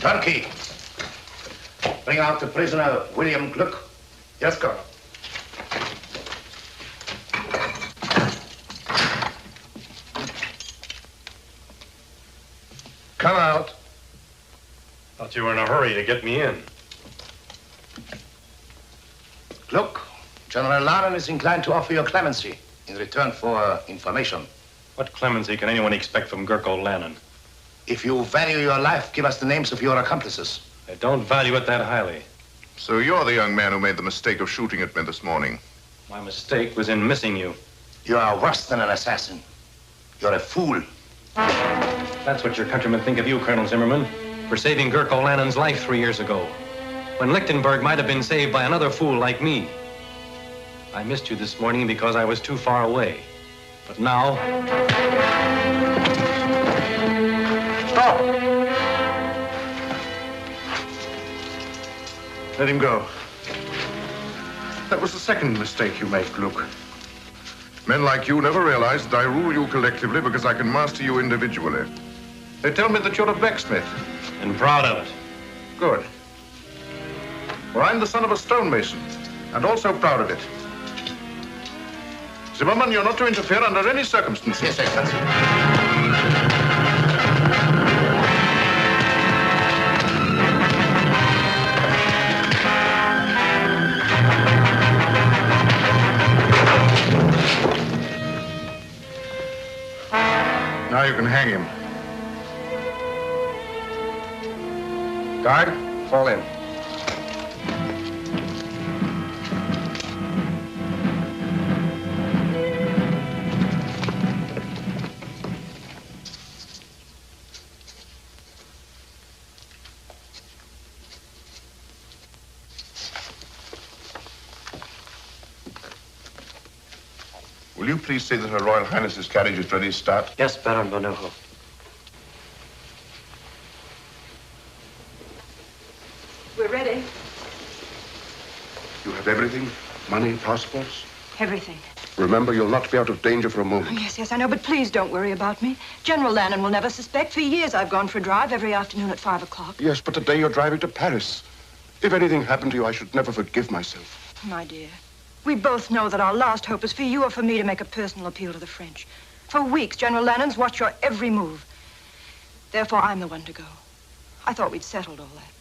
Turkey. Bring out the prisoner, William Gluck. Yes, Colonel. Come out. Thought you were in a hurry to get me in. Look, General Lanen is inclined to offer you clemency in return for information. What clemency can anyone expect from Gurko Lanen? If you value your life, give us the names of your accomplices. I don't value it that highly. So you're the young man who made the mistake of shooting at me this morning. My mistake was in missing you. You are worse than an assassin. You're a fool. That's what your countrymen think of you, Colonel Zimmerman, for saving Gurko Lanen's life 3 years ago, when Lichtenburg might have been saved by another fool like me. I missed you this morning because I was too far away. But now... Stop! Let him go. That was the second mistake you made, Gluck. Men like you never realize that I rule you collectively because I can master you individually. They tell me that you're a blacksmith. And proud of it. Good. Well, I'm the son of a stonemason, and also proud of it. Zimmerman, you're not to interfere under any circumstances. Yes, Excellency. Now you can hang him. Guard, fall in. Will you please say that Her Royal Highness's carriage is ready to start? Yes, Baron Bonoho. We're ready. You have everything? Money, passports? Everything. Remember, you'll not be out of danger for a Oh, moment. yes, I know, but please don't worry about me. General Lanen will never suspect. For years I've gone for a drive every afternoon at 5 o'clock. Yes, but today you're driving to Paris. If anything happened to you, I should never forgive myself. My dear, we both know that our last hope is for you or for me to make a personal appeal to the French. For weeks, General Lanen's watched your every move. Therefore, I'm the one to go. I thought we'd settled all that.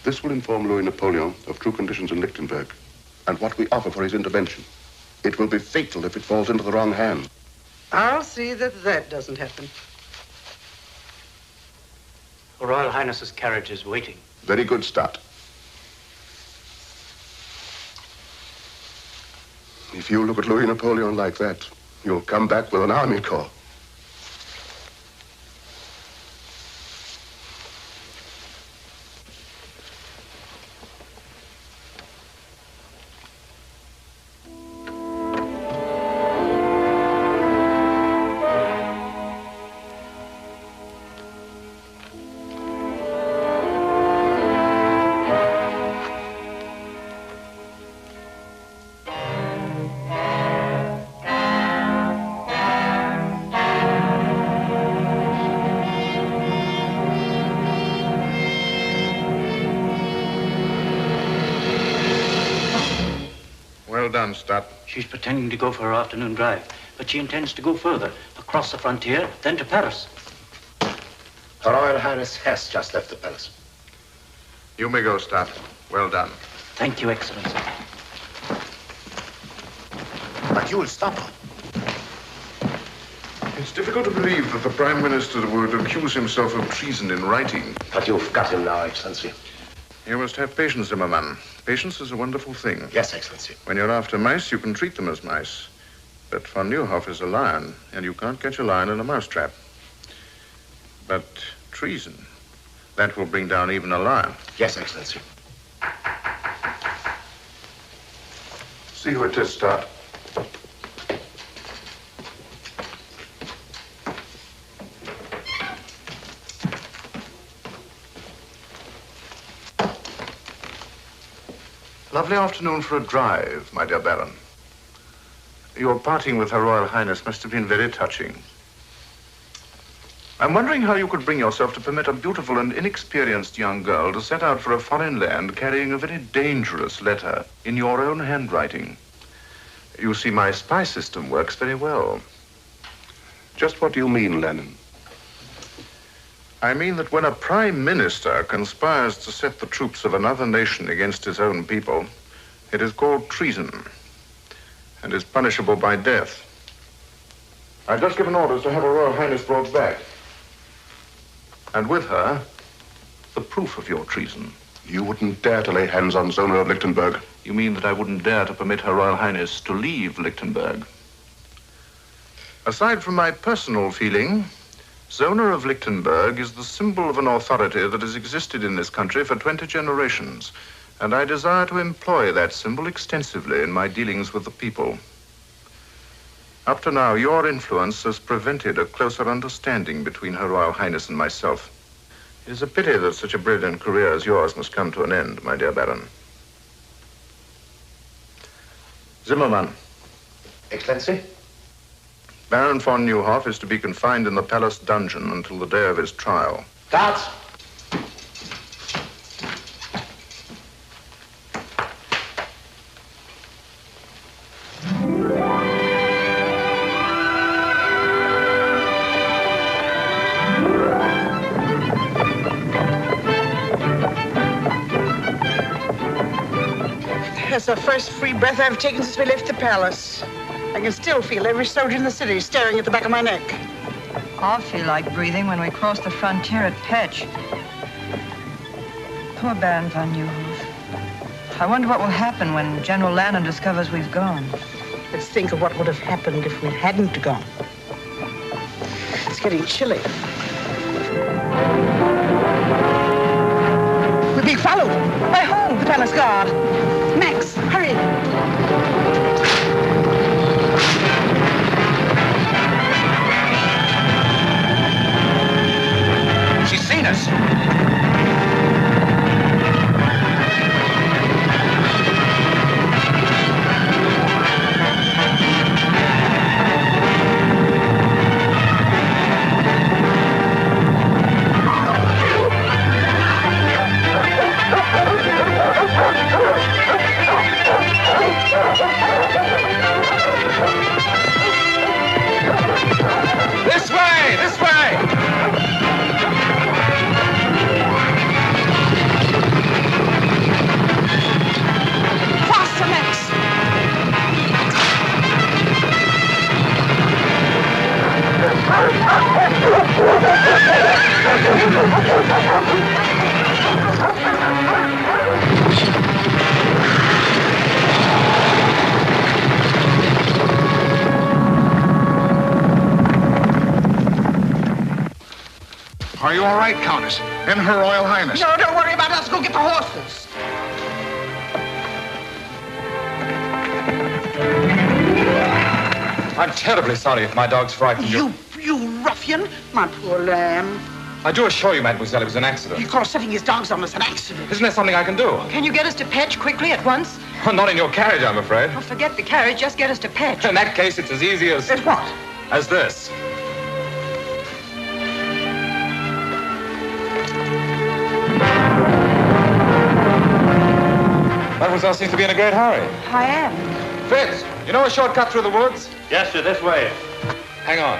This will inform Louis Napoleon of true conditions in Lichtenburg and what we offer for his intervention. It will be fatal if it falls into the wrong hand. I'll see that that doesn't happen. Her Royal Highness's carriage is waiting. Very good start. If you look at Louis Napoleon like that, you'll come back with an army corps. Well done, Stott. She's pretending to go for her afternoon drive, but she intends to go further, across the frontier, then to Paris. Her Royal Highness has just left the palace. You may go, Stott. Well done. Thank you, Excellency. But you'll stop her. It's difficult to believe that the Prime Minister would accuse himself of treason in writing. But you've got him now, Excellency. You must have patience, Zimmerman. Patience is a wonderful thing. Yes, Excellency. When you're after mice, you can treat them as mice. But von Neuhoff is a lion, and you can't catch a lion in a mousetrap. But treason, that will bring down even a lion. Yes, Excellency. See who it is, Stott. Lovely afternoon for a drive, my dear Baron. Your parting with Her Royal Highness must have been very touching. I'm wondering how you could bring yourself to permit a beautiful and inexperienced young girl to set out for a foreign land carrying a very dangerous letter in your own handwriting. You see, my spy system works very well. Just what do you mean, Lanen? I mean that when a prime minister conspires to set the troops of another nation against his own people, it is called treason and is punishable by death. I've just given orders to have Her Royal Highness brought back. And with her, the proof of your treason. You wouldn't dare to lay hands on Zona of Lichtenburg. You mean that I wouldn't dare to permit Her Royal Highness to leave Lichtenburg? Aside from my personal feeling, Zona of Lichtenburg is the symbol of an authority that has existed in this country for 20 generations, and I desire to employ that symbol extensively in my dealings with the people. Up to now, your influence has prevented a closer understanding between Her Royal Highness and myself. It is a pity that such a brilliant career as yours must come to an end, my dear Baron. Zimmermann. Excellency? Baron von Neuhoff is to be confined in the palace dungeon until the day of his trial. Guards! That's the first free breath I've taken since we left the palace. I can still feel every soldier in the city staring at the back of my neck. I'll feel like breathing when we cross the frontier at Petch. Poor Baron von Neuhoff. I wonder what will happen when General Lanen discovers we've gone. Let's think of what would have happened if we hadn't gone. It's getting chilly. We're being followed. By whom? The palace guard. Max, hurry. She's seen us. This way! This way! Faster, Max. Are you all right, Countess? And Her Royal Highness? No, don't worry about us. Go get the horses. I'm terribly sorry if my dog's frightened you. You ruffian. My poor lamb. I do assure you, mademoiselle, it was an accident. You call setting his dogs on us an accident. Isn't there something I can do? Can you get us to Petch quickly at once? Not in your carriage, I'm afraid. Oh, forget the carriage. Just get us to Petch. In that case, it's as easy as... As what? As this. Mademoiselle seems to be in a great hurry. I am. Fitz, you know a shortcut through the woods? Yes, sir, this way. Hang on.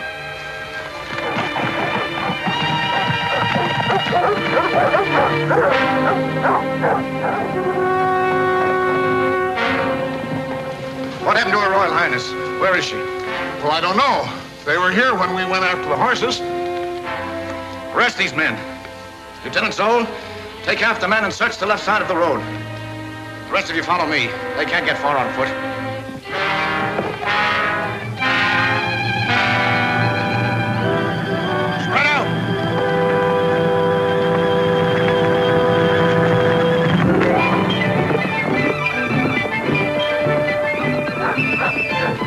What happened to Her Royal Highness? Where is she? Well, I don't know. They were here when we went after the horses. Arrest these men. Lieutenant Zoll, take half the men and search the left side of the road. The rest of you follow me. They can't get far on foot. Spread out.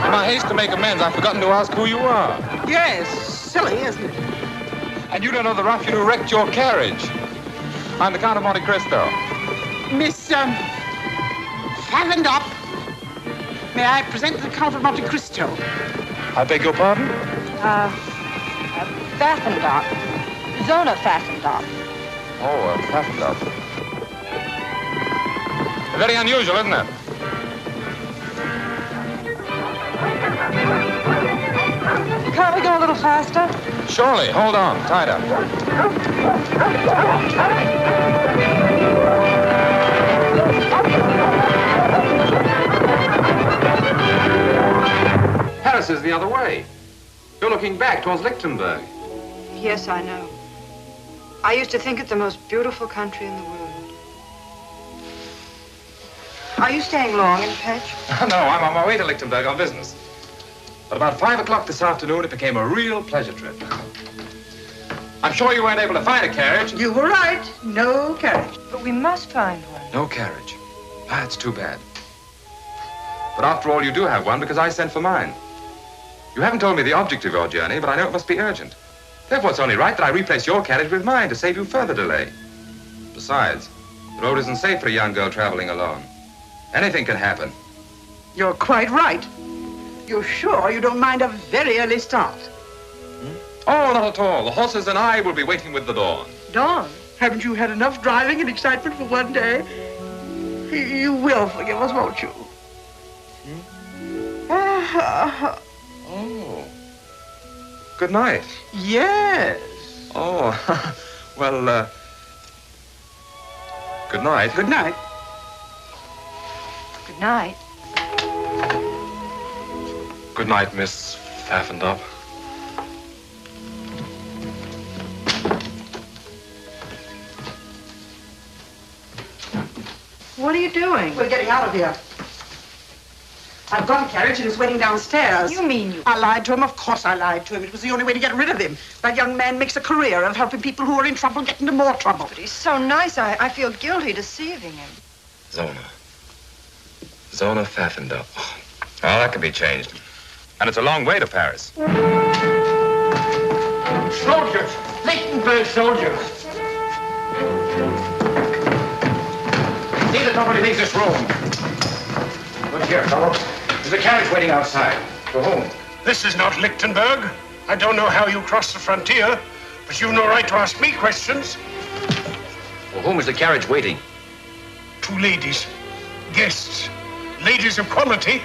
In my haste to make amends, I've forgotten to ask who you are. Yes, silly, isn't it? And you don't know the ruffian who wrecked your carriage. I'm the Count of Monte Cristo. Miss, Fathom up. May I present the Count of Monte Cristo? I beg your pardon? Baffendock. Zona fastened up. Oh, fastened up. Very unusual, isn't it? Can't we go a little faster? Surely. Hold on. Tied up. Paris is the other way. You're looking back towards Lichtenburg. Yes, I know. I used to think it the most beautiful country in the world. Are you staying long in Fetch? No, I'm on my way to Lichtenburg on business. But about 5 o'clock this afternoon, it became a real pleasure trip. I'm sure you weren't able to find a carriage. You were right. No carriage. But we must find one. No carriage. That's too bad. But after all, you do have one because I sent for mine. You haven't told me the object of your journey, but I know it must be urgent. Therefore, it's only right that I replace your carriage with mine to save you further delay. Besides, the road isn't safe for a young girl traveling alone. Anything can happen. You're quite right. You're sure you don't mind a very early start? Oh, not at all. The horses and I will be waiting with the dawn. Dawn? Haven't you had enough driving and excitement for one day? You will forgive us, won't you? Oh. Good night. Yes. Oh, well, good night. Good night. Good night. Good night, Miss Pfaffendup. What are you doing? We're getting out of here. I've got a carriage and it's waiting downstairs. You mean you... I lied to him. Of course I lied to him. It was the only way to get rid of him. That young man makes a career of helping people who are in trouble get into more trouble. But he's so nice, I feel guilty deceiving him. Zona Pfaffendup. Oh, that can be changed. And it's a long way to Paris. Soldiers! Lichtenburg soldiers! See that nobody leaves this room. Look here, fellows. There's a carriage waiting outside. For whom? This is not Lichtenburg. I don't know how you crossed the frontier, but you've no right to ask me questions. For whom is the carriage waiting? 2 ladies. Guests. Ladies of quality.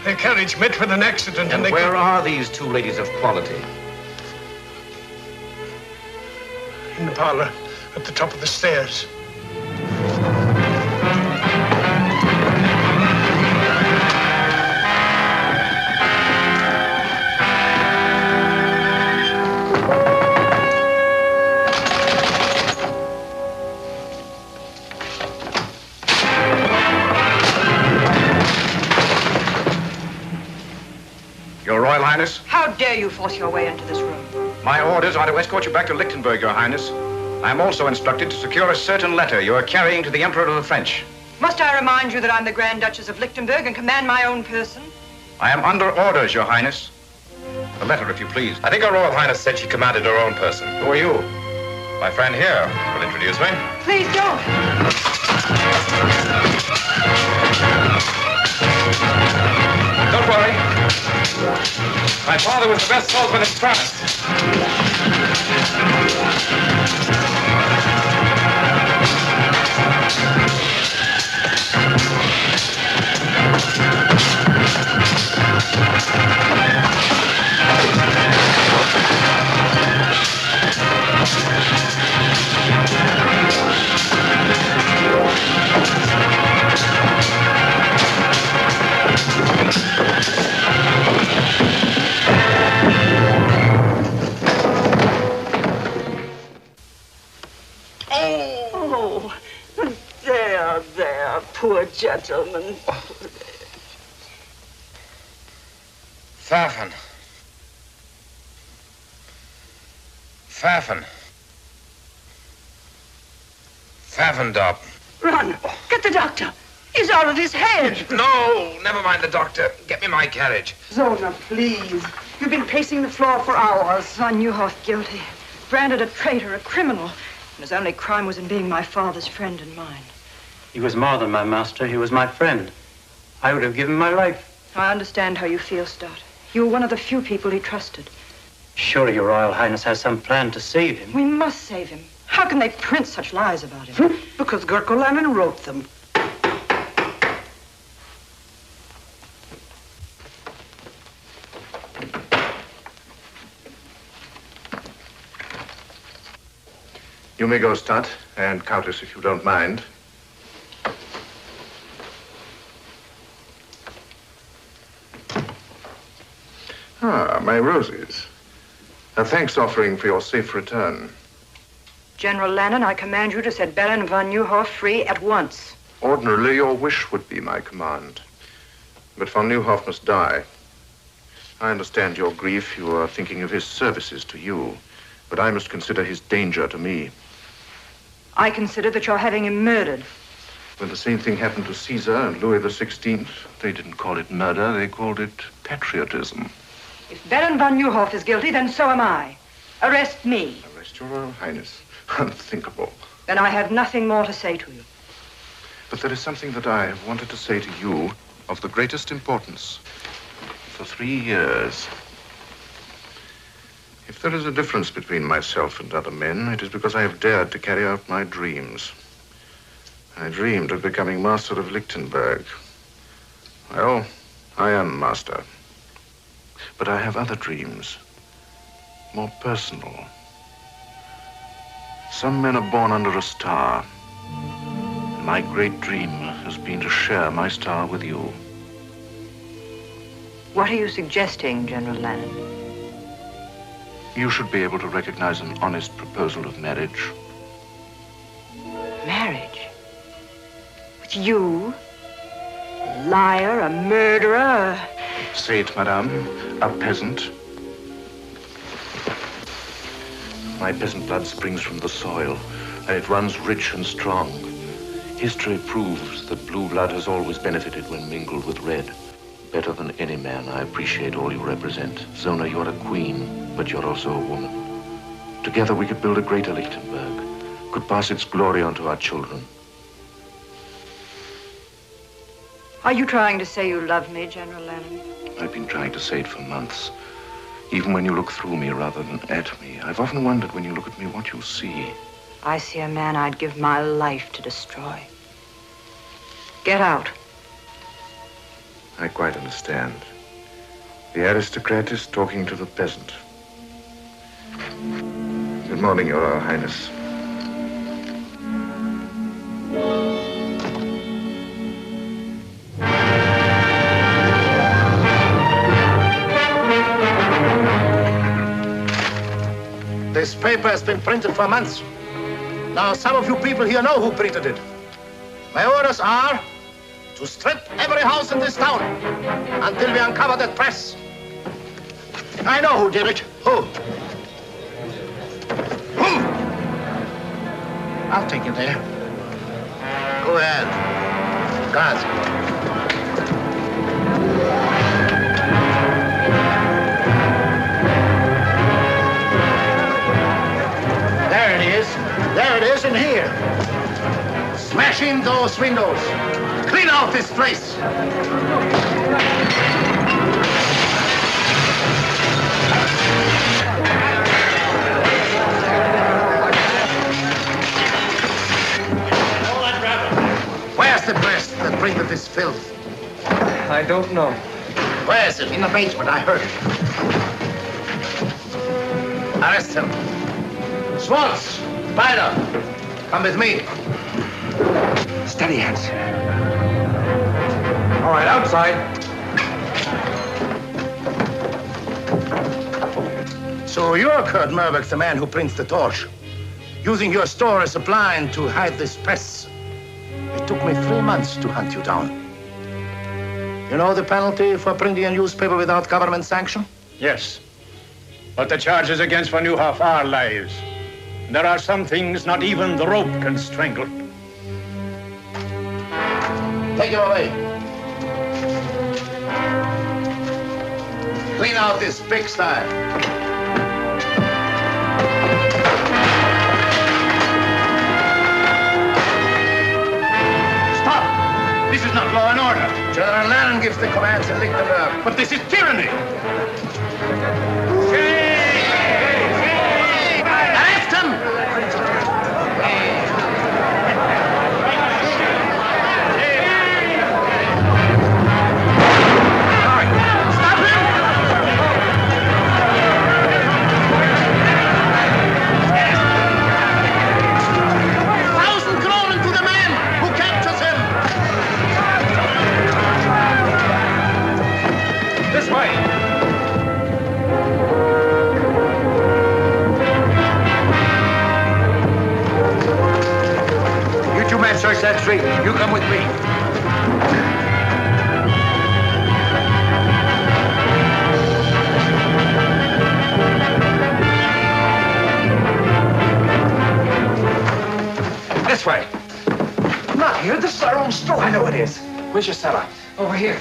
Their carriage met with an accident And they... where are these 2 ladies of quality? In the parlor, at the top of the stairs. Your Royal Highness? How dare you force your way into this room? My orders are to escort you back to Lichtenburg, Your Highness. I am also instructed to secure a certain letter you are carrying to the Emperor of the French. Must I remind you that I'm the Grand Duchess of Lichtenburg and command my own person? I am under orders, Your Highness. The letter, if you please. I think Her Royal Highness said she commanded her own person. Who are you? My friend here will introduce me. Please don't. Don't worry. My father was the best swordsman in France. Oh, there, poor gentleman. Pfaffen. Pfaffendup. Run, get the doctor. He's out of his head. No, never mind the doctor. Get me my carriage. Zona, please. You've been pacing the floor for hours. Von Neuhoff guilty. Branded a traitor, a criminal. And his only crime was in being my father's friend and mine. He was more than my master. He was my friend. I would have given my life. I understand how you feel, Stott. You were one of the few people he trusted. Surely your Royal Highness has some plan to save him. We must save him. How can they print such lies about him? Because Gurko Lanen wrote them. You may go, Stud, and Countess, if you don't mind. Ah, my roses. A thanks offering for your safe return. General Lanen, I command you to set Baron von Neuhoff free at once. Ordinarily, your wish would be my command. But von Neuhoff must die. I understand your grief. You are thinking of his services to you. But I must consider his danger to me. I consider that you're having him murdered. When the same thing happened to Caesar and Louis XVI, they didn't call it murder, they called it patriotism. If Baron von Neuhoff is guilty, then so am I. Arrest me. Arrest your Royal Highness. Unthinkable. Then I have nothing more to say to you. But there is something that I have wanted to say to you of the greatest importance. For 3 years. If there is a difference between myself and other men, it is because I have dared to carry out my dreams. I dreamed of becoming master of Lichtenburg. Well, I am master. But I have other dreams, more personal. Some men are born under a star. My great dream has been to share my star with you. What are you suggesting, General Lanen? You should be able to recognize an honest proposal of marriage. Marriage? With you? A liar, a murderer, Say it, madame, a peasant. My peasant blood springs from the soil, and it runs rich and strong. History proves that blue blood has always benefited when mingled with red. Better than any man, I appreciate all you represent. Zona, you're a queen, but you're also a woman. Together we could build a greater Lichtenburg, could pass its glory on to our children. Are you trying to say you love me, General Lanen? I've been trying to say it for months. Even when you look through me rather than at me, I've often wondered when you look at me what you see. I see a man I'd give my life to destroy. Get out. I quite understand. The aristocrat is talking to the peasant. Good morning, Your Royal Highness. This paper has been printed for months. Now, some of you people here know who printed it. My orders are to strip every house in this town until we uncover that press. I know who did it. Who? I'll take you there. Go ahead. Guards. There it is. There it is in here. Smash in those windows. Clean out this place. Where's the press that printed this filth? I don't know. Where is it? In the basement. I heard it. Arrest him. Schwartz, Spider, come with me. Steady hands. All right, outside. So you're Kurt Merbeck, the man who prints the torch, using your store as a blind to hide this press. It took me 3 months to hunt you down. You know the penalty for printing a newspaper without government sanction? Yes. But the charges against von Neuhoff are lies. There are some things not even the rope can strangle. Take him away. Clean out this pigsty. Stop! This is not law and order. General Lanen gives the commands in Lichtenburg. But this is tyranny. Shame! Where's your cellar? Over here.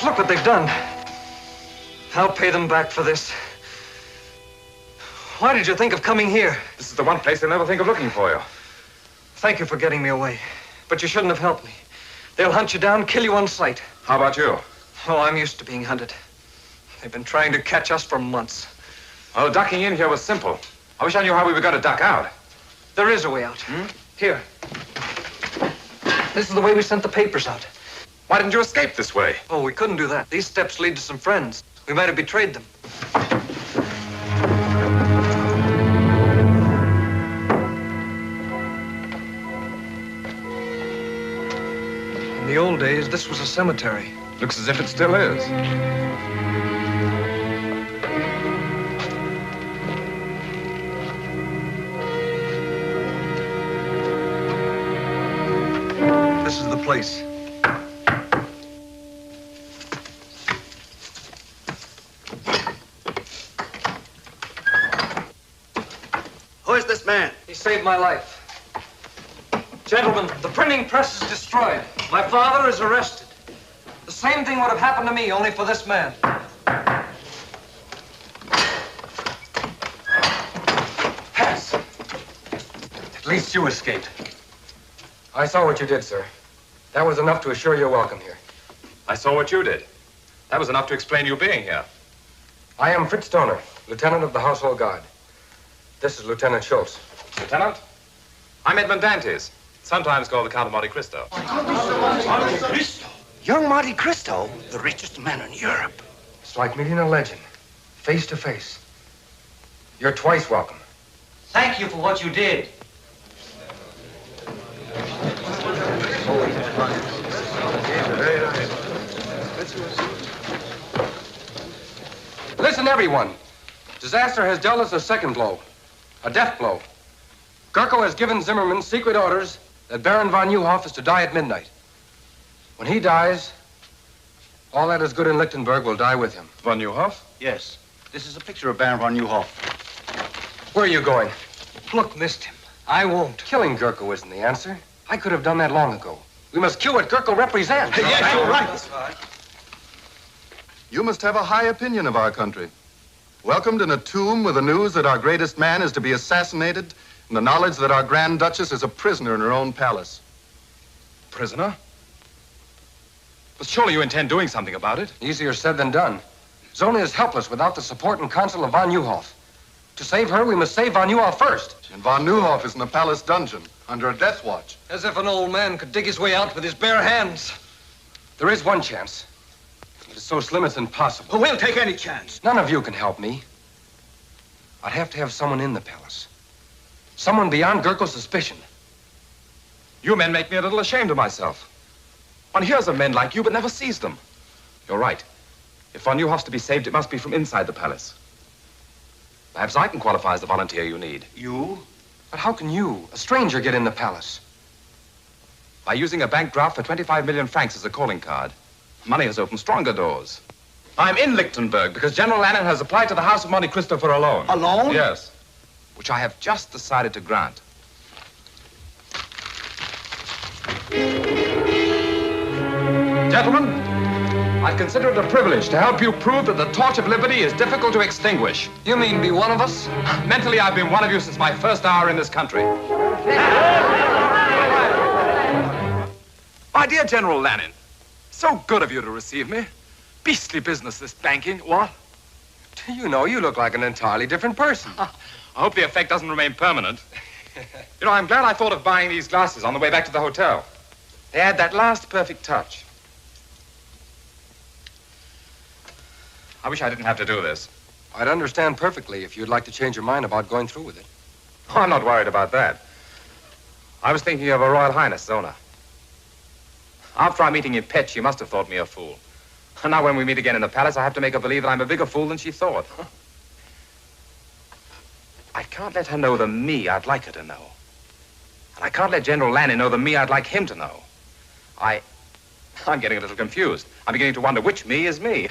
Look what they've done. I'll pay them back for this. Why did you think of coming here? This is the one place they'll never think of looking for you. Thank you for getting me away. But you shouldn't have helped me. They'll hunt you down, kill you on sight. How about you? Oh, I'm used to being hunted. They've been trying to catch us for months. Well, ducking in here was simple. I wish I knew how we were going to duck out. There is a way out. Here. This is the way we sent the papers out. Why didn't you escape this way? Oh, we couldn't do that. These steps lead to some friends. We might have betrayed them. In the old days, this was a cemetery. Looks as if it still is. This is the place. Who is this man? He saved my life. Gentlemen, the printing press is destroyed. My father is arrested. The same thing would have happened to me, only for this man. Pass. At least you escaped. I saw what you did, sir. That was enough to assure your welcome here. I saw what you did. That was enough to explain you being here. I am Fritz Stoner, Lieutenant of the Household Guard. This is Lieutenant Schultz. Lieutenant? I'm Edmund Dantes, sometimes called the Count of Monte Cristo. Monte Cristo? Young Monte Cristo? The richest man in Europe. It's like meeting a legend, face to face. You're twice welcome. Thank you for what you did. Listen, everyone. Disaster has dealt us a second blow, a death blow. Gurko has given Zimmerman secret orders that Baron von Neuhoff is to die at midnight. When he dies, all that is good in Lichtenburg will die with him. Von Neuhoff? Yes. This is a picture of Baron von Neuhoff. Where are you going? Look, missed him. I won't. Killing Gurko isn't the answer. I could have done that long ago. We must kill what Gurko represents. Yes, you're right. You must have a high opinion of our country. Welcomed in a tomb with the news that our greatest man is to be assassinated and the knowledge that our Grand Duchess is a prisoner in her own palace. Prisoner? But surely you intend doing something about it. Easier said than done. Zona is helpless without the support and counsel of von Neuhoff. To save her, we must save von Neuhoff first. And von Neuhoff is in the palace dungeon, under a death watch. As if an old man could dig his way out with his bare hands. There is one chance. It is so slim it's impossible. We'll take any chance. None of you can help me. I'd have to have someone in the palace. Someone beyond Gurko's suspicion. You men make me a little ashamed of myself. One hears of men like you, but never sees them. You're right. If von Neuhoff's to be saved, it must be from inside the palace. Perhaps I can qualify as the volunteer you need. You? But how can you, a stranger, get in the palace? By using a bank draft for 25 million francs as a calling card. Money has opened stronger doors. I'm in Lichtenburg because General Lanen has applied to the House of Monte Cristo for a loan. A loan? Yes. Which I have just decided to grant. Gentlemen, I consider it a privilege to help you prove that the torch of liberty is difficult to extinguish. You mean be one of us? Mentally, I've been one of you since my first hour in this country. My dear General Lanen, so good of you to receive me. Beastly business, this banking, what? Do you know, you look like an entirely different person. I hope the effect doesn't remain permanent. You know, I'm glad I thought of buying these glasses on the way back to the hotel. They add that last perfect touch. I wish I didn't have to do this. I'd understand perfectly if you'd like to change your mind about going through with it. Oh, I'm not worried about that. I was thinking of Her Royal Highness, Zona. After our meeting in Pet, she must have thought me a fool. And now when we meet again in the palace, I have to make her believe that I'm a bigger fool than she thought. I can't let her know the me I'd like her to know. And I can't let General Lanen know the me I'd like him to know. I'm getting a little confused. I'm beginning to wonder which me is me.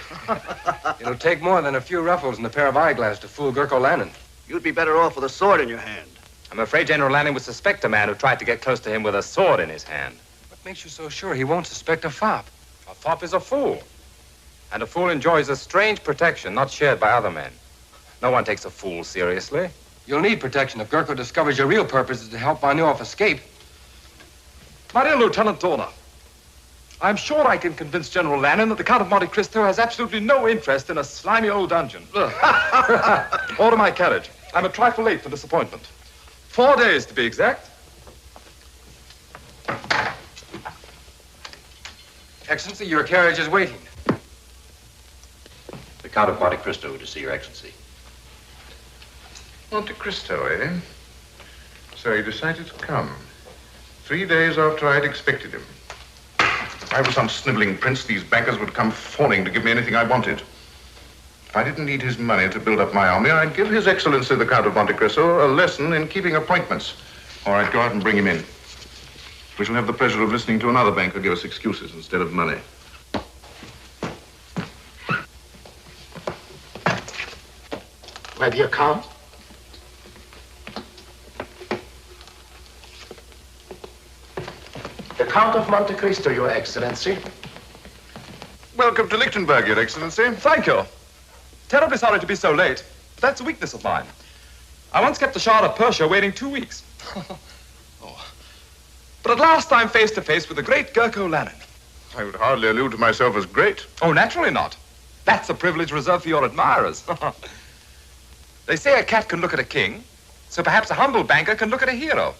It'll take more than a few ruffles and a pair of eyeglasses to fool Gurko Lanen. You'd be better off with a sword in your hand. I'm afraid General Lanen would suspect a man who tried to get close to him with a sword in his hand. What makes you so sure he won't suspect a fop? A fop is a fool. And a fool enjoys a strange protection not shared by other men. No one takes a fool seriously. You'll need protection if Gurko discovers your real purpose is to help Vanyuhov escape. My dear Lieutenant Dorner, I'm sure I can convince General Lanen that the Count of Monte Cristo has absolutely no interest in a slimy old dungeon. Order my carriage. I'm a trifle late for this appointment. 4 days, to be exact. Excellency, your carriage is waiting. The Count of Monte Cristo to see your Excellency. Monte Cristo, eh? So he decided to come. 3 days after I'd expected him. If I was some sniveling prince, these bankers would come fawning to give me anything I wanted. If I didn't need his money to build up my army, I'd give His Excellency the Count of Monte Cristo a lesson in keeping appointments. Or I'd go out and bring him in. We shall have the pleasure of listening to another banker give us excuses instead of money. My dear Count. The Count of Monte Cristo, Your Excellency. Welcome to Lichtenburg, Your Excellency. Thank you. Terribly sorry to be so late. That's a weakness of mine. I once kept the Shah of Persia waiting 2 weeks. But at last I'm face to face with the great Gurko Lanen. I would hardly allude to myself as great. Oh, naturally not. That's a privilege reserved for your admirers. They say a cat can look at a king, so perhaps a humble banker can look at a hero.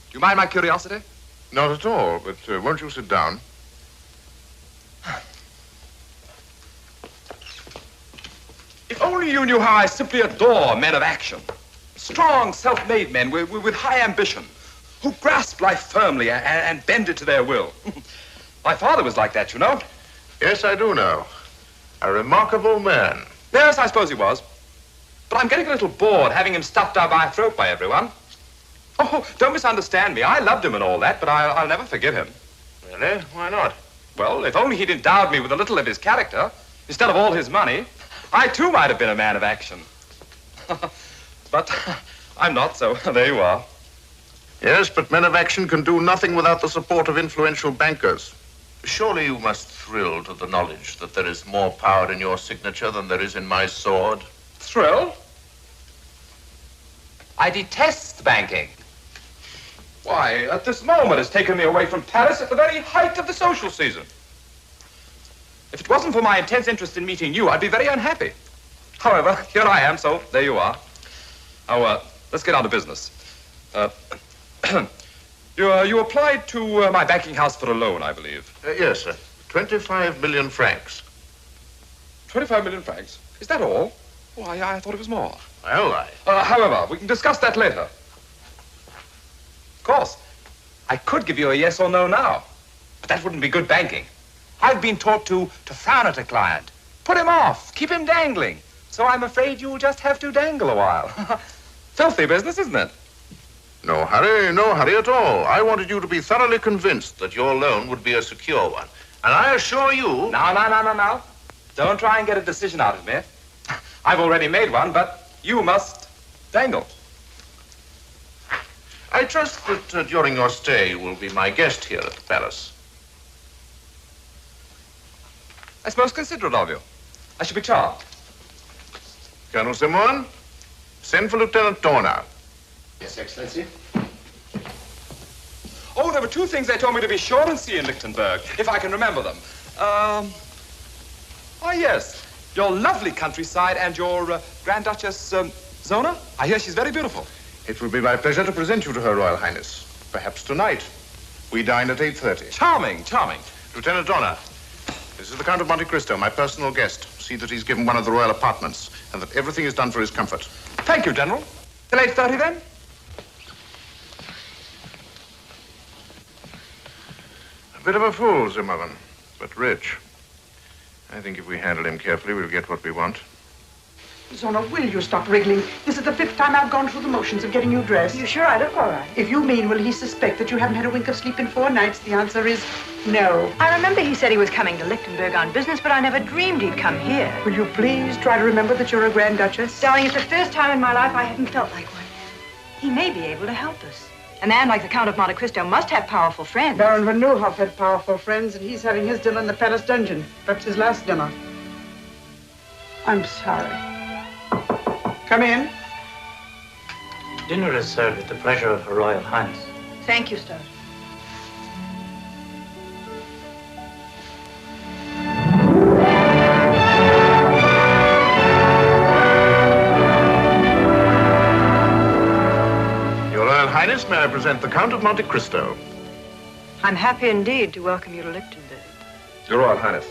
Do you mind my curiosity? Not at all, but won't you sit down? If only you knew how I simply adore men of action. Strong, self-made men with high ambition, who grasp life firmly and bend it to their will. My father was like that, you know. Yes, I do know. A remarkable man. Yes, I suppose he was. But I'm getting a little bored having him stuffed down my throat by everyone. Oh, don't misunderstand me. I loved him and all that, but I'll never forgive him. Really? Why not? Well, if only he'd endowed me with a little of his character, instead of all his money, I too might have been a man of action. But I'm not, so there you are. Yes, but men of action can do nothing without the support of influential bankers. Surely you must thrill to the knowledge that there is more power in your signature than there is in my sword. Thrill? I detest banking. Why, at this moment it's taken me away from Paris at the very height of the social season. If it wasn't for my intense interest in meeting you, I'd be very unhappy. However, here I am, so there you are. Now, let's get on to business. You applied to my banking house for a loan, I believe. Yes, sir. 25 million francs. 25 million francs? Is that all? Oh, I thought it was more. Well, however, we can discuss that later. Of course, I could give you a yes or no now, but that wouldn't be good banking. I've been taught to frown at a client, put him off, keep him dangling. So I'm afraid you'll just have to dangle a while. Filthy business, isn't it? no hurry at all. I wanted you to be thoroughly convinced that your loan would be a secure one. And I assure you... No. Don't try and get a decision out of me. I've already made one, but you must dangle. I trust that during your stay you will be my guest here at the palace. That's most considerate of you. I should be charmed. Colonel Simon, send for Lieutenant Dorner. Yes, Excellency. Oh, there were 2 things they told me to be sure and see in Lichtenburg, if I can remember them. Yes. Your lovely countryside and your Grand Duchess, Zona. I hear she's very beautiful. It will be my pleasure to present you to Her Royal Highness. Perhaps tonight. We dine at 8:30. Charming. Lieutenant Dorner, this is the Count of Monte Cristo, my personal guest. See that he's given one of the royal apartments and that everything is done for his comfort. Thank you, General. Till 8:30 then? A bit of a fool, Zimmerman, but rich. I think if we handle him carefully, we'll get what we want. Zona, will you stop wriggling? This is the 5th time I've gone through the motions of getting you dressed. You sure I look all right? If you mean, will he suspect that you haven't had a wink of sleep in 4 nights, the answer is no. I remember he said he was coming to Lichtenburg on business, but I never dreamed he'd come here. Will you please try to remember that you're a Grand Duchess? Darling, it's the first time in my life I haven't felt like one. He may be able to help us. A man like the Count of Monte Cristo must have powerful friends. Baron von Neuhoff had powerful friends, and he's having his dinner in the palace dungeon. Perhaps his last dinner. I'm sorry. Come in. Dinner is served at the pleasure of Her Royal Highness. Thank you, Stud. Your Royal Highness, may I present the Count of Monte Cristo? I'm happy indeed to welcome you to Lichtenburg. Your Royal Highness,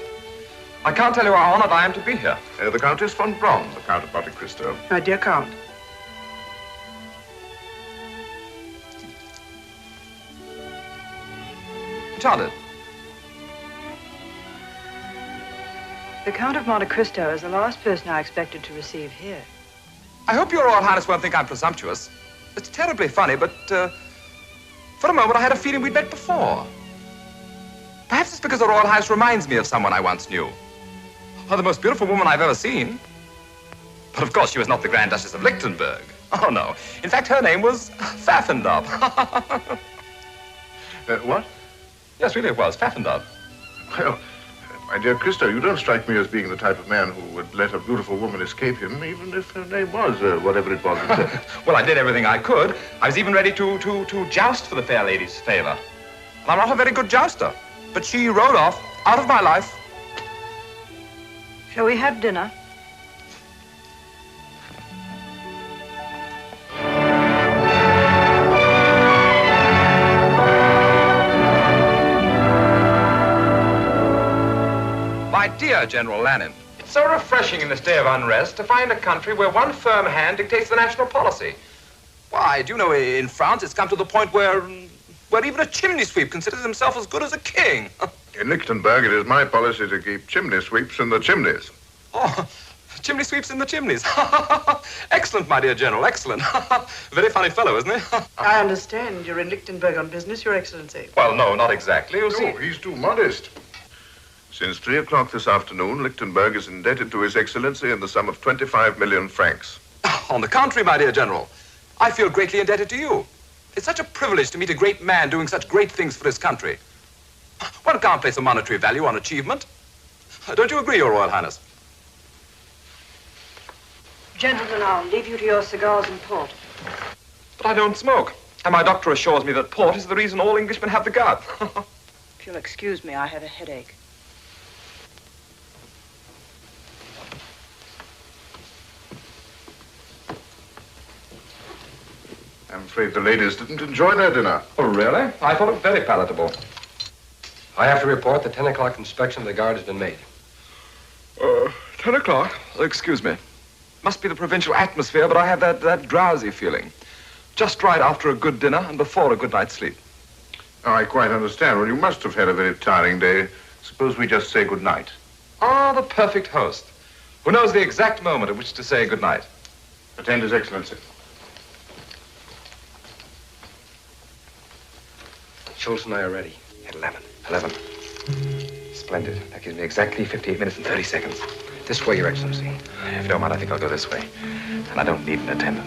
I can't tell you how honored I am to be here. The Countess von Braun, the Count of Monte Cristo. My dear Count. Enchanted. The Count of Monte Cristo is the last person I expected to receive here. I hope Your Royal Highness won't think I'm presumptuous. It's terribly funny, but for a moment I had a feeling we'd met before. Perhaps it's because the Royal Highness reminds me of someone I once knew. Oh, the most beautiful woman I've ever seen. But of course she was not the Grand Duchess of Lichtenburg. Oh, no. In fact, her name was Pfaffendorf. What? Yes, really it was, Pfaffendorf. Well, my dear Cristo, you don't strike me as being the type of man who would let a beautiful woman escape him, even if her name was whatever it was. Well, I did everything I could. I was even ready to joust for the fair lady's favor. And I'm not a very good jouster, but she rode off out of my life. Shall we have dinner? My dear General Lanen, it's so refreshing in this day of unrest to find a country where one firm hand dictates the national policy. Why, do you know, in France it's come to the point where even a chimney sweep considers himself as good as a king. In Lichtenburg, it is my policy to keep chimney sweeps in the chimneys. Oh, chimney sweeps in the chimneys. Excellent, my dear General, excellent. Very funny fellow, isn't he? I understand you're in Lichtenburg on business, Your Excellency. Well, no, not exactly. You see, he's too modest. Since 3 o'clock this afternoon, Lichtenburg is indebted to His Excellency in the sum of 25 million francs. On the contrary, my dear General, I feel greatly indebted to you. It's such a privilege to meet a great man doing such great things for his country. One can't place a monetary value on achievement. Don't you agree, Your Royal Highness? Gentlemen, I'll leave you to your cigars and port. But I don't smoke. And my doctor assures me that port is the reason all Englishmen have the gout. If you'll excuse me, I have a headache. I'm afraid the ladies didn't enjoy their dinner. Oh, really? I thought it very palatable. I have to report the 10 o'clock inspection of the guard has been made. 10 o'clock? Excuse me. Must be the provincial atmosphere, but I have that drowsy feeling. Just right after a good dinner and before a good night's sleep. Oh, I quite understand. Well, you must have had a very tiring day. Suppose we just say good night. Ah, the perfect host, who knows the exact moment at which to say good night. Attend His Excellency. Schultz and I are ready. At 11. 11. Splendid. That gives me exactly 58 minutes and 30 seconds. This way, Your Excellency. If you don't mind, I think I'll go this way. And I don't need an attendant.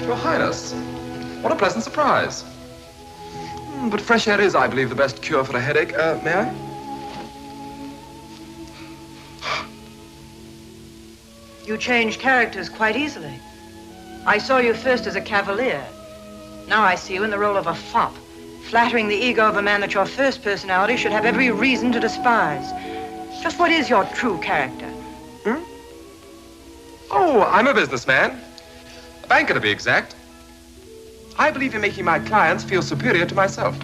Your Highness, what a pleasant surprise. But fresh air is, I believe, the best cure for a headache. May I? You change characters quite easily. I saw you first as a cavalier. Now I see you in the role of a fop, flattering the ego of a man that your first personality should have every reason to despise. Just what is your true character? Oh, I'm a businessman. A banker, to be exact. I believe in making my clients feel superior to myself.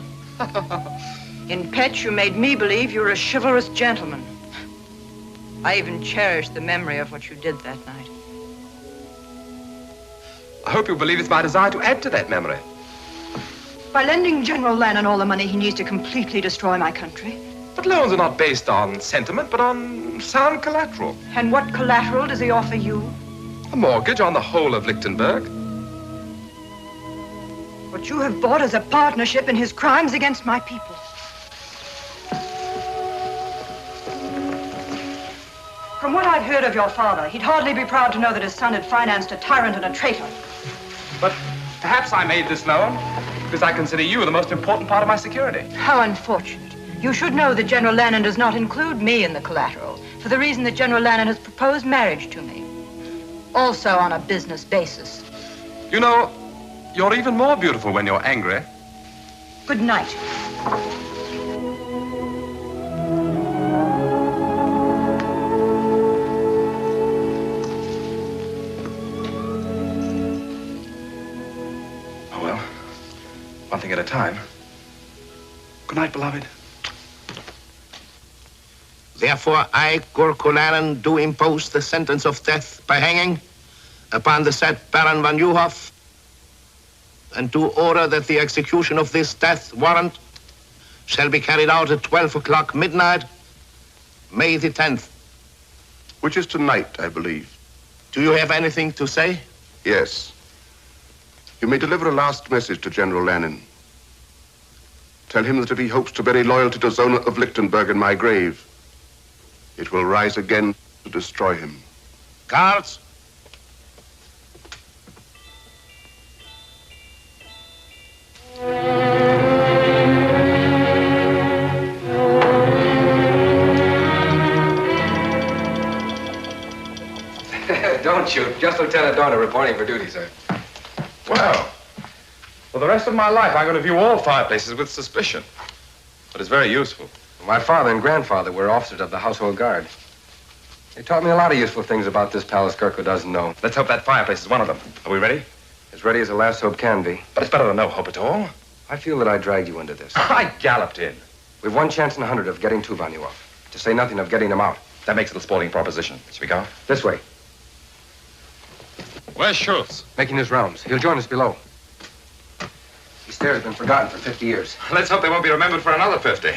In Pet, you made me believe you were a chivalrous gentleman. I even cherish the memory of what you did that night. I hope you believe it's my desire to add to that memory. By lending General Lanen all the money he needs to completely destroy my country. But loans are not based on sentiment, but on sound collateral. And what collateral does he offer you? A mortgage on the whole of Lichtenburg. What you have bought is a partnership in his crimes against my people. From what I've heard of your father, he'd hardly be proud to know that his son had financed a tyrant and a traitor. But perhaps I made this loan because I consider you the most important part of my security. How unfortunate. You should know that General Lanen does not include me in the collateral, for the reason that General Lanen has proposed marriage to me. Also on a business basis. You know, you're even more beautiful when you're angry. Good night. One thing at a time. Good night, beloved. Therefore, I, Gurko Lanen, do impose the sentence of death by hanging upon the said Baron von Neuhoff, and do order that the execution of this death warrant shall be carried out at 12 o'clock midnight, May the 10th. Which is tonight, I believe. Do you have anything to say? Yes. You may deliver a last message to General Lanen. Tell him that if he hopes to bury loyalty to Zona of Lichtenburg in my grave, it will rise again to destroy him. Guards! Don't shoot. Just Lieutenant Dorner reporting for duty, sir. Well, for the rest of my life, I'm going to view all fireplaces with suspicion. But it's very useful. My father and grandfather were officers of the household guard. They taught me a lot of useful things about this palace Gurko doesn't know. Let's hope that fireplace is one of them. Are we ready? As ready as a last hope can be. But it's better than no hope at all. I feel that I dragged you into this. I galloped in. We've one chance in 100 of getting two von Neuhoff. To say nothing of getting them out. That makes it a sporting proposition. Shall we go? This way. Where's Schultz? Making his rounds. He'll join us below. These stairs have been forgotten for 50 years. Let's hope they won't be remembered for another 50.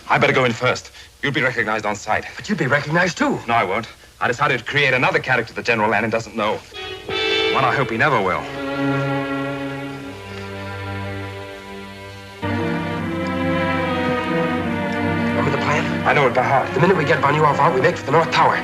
I better go in first. You'll be recognized on sight. But you'll be recognized, too. No, I won't. I decided to create another character that General Lanen doesn't know. One I hope he never will. Remember the plan? I know it by heart. The minute we get von Neuhoff out, we make for the North Tower.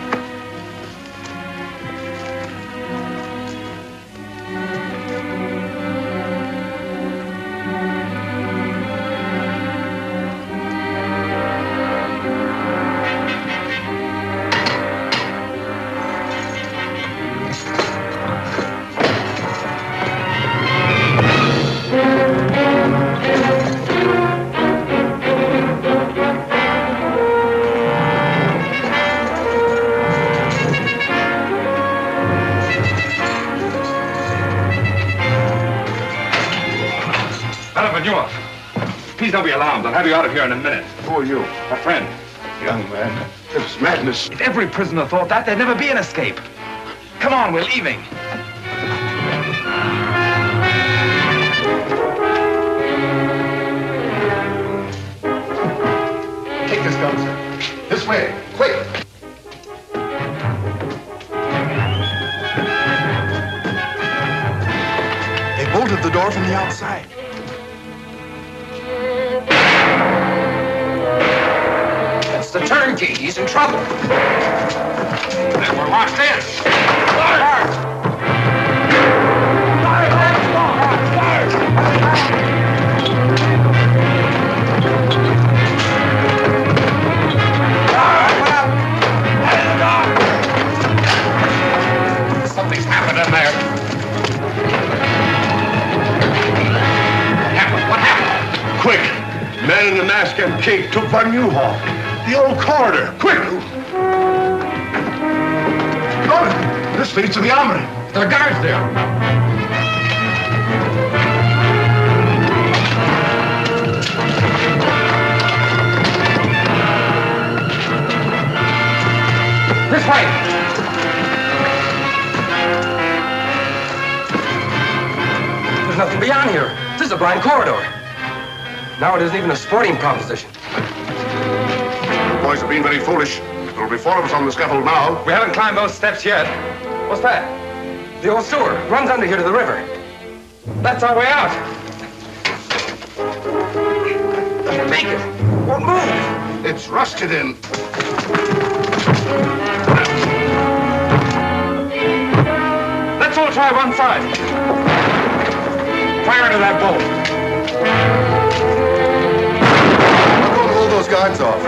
Please don't be alarmed. I'll have you out of here in a minute. Who are you? A friend. Young man, this is madness. If every prisoner thought that, there'd never be an escape. Come on, we're leaving. Take this gun, sir. This way, quick. They bolted the door from the outside. The turnkey, he's in trouble. Then we're locked in. Something's happened in there. What happened? Quick! Man in the mask and cape took von Neuhoff. The old corridor, quick! Look, this leads to the armory. There are guards there. This way! is a blind corridor. Now it isn't even a sporting proposition. The boys have been very foolish. There will be 4 of us on the scaffold now. We haven't climbed those steps yet. What's that? The old sewer runs under here to the river. That's our way out. Can't make it. Won't move. It's rusted in. Let's all try one side. Fire into that bolt. I'm going to hold those guards off.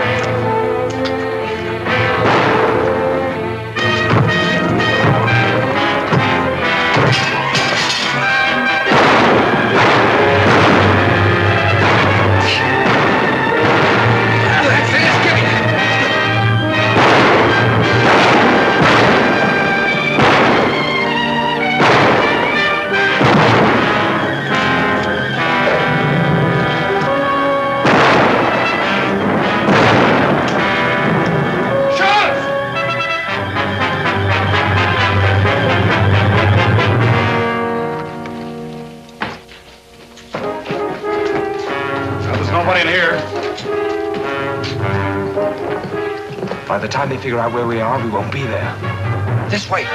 By the time they figure out where we are, we won't be there. This way.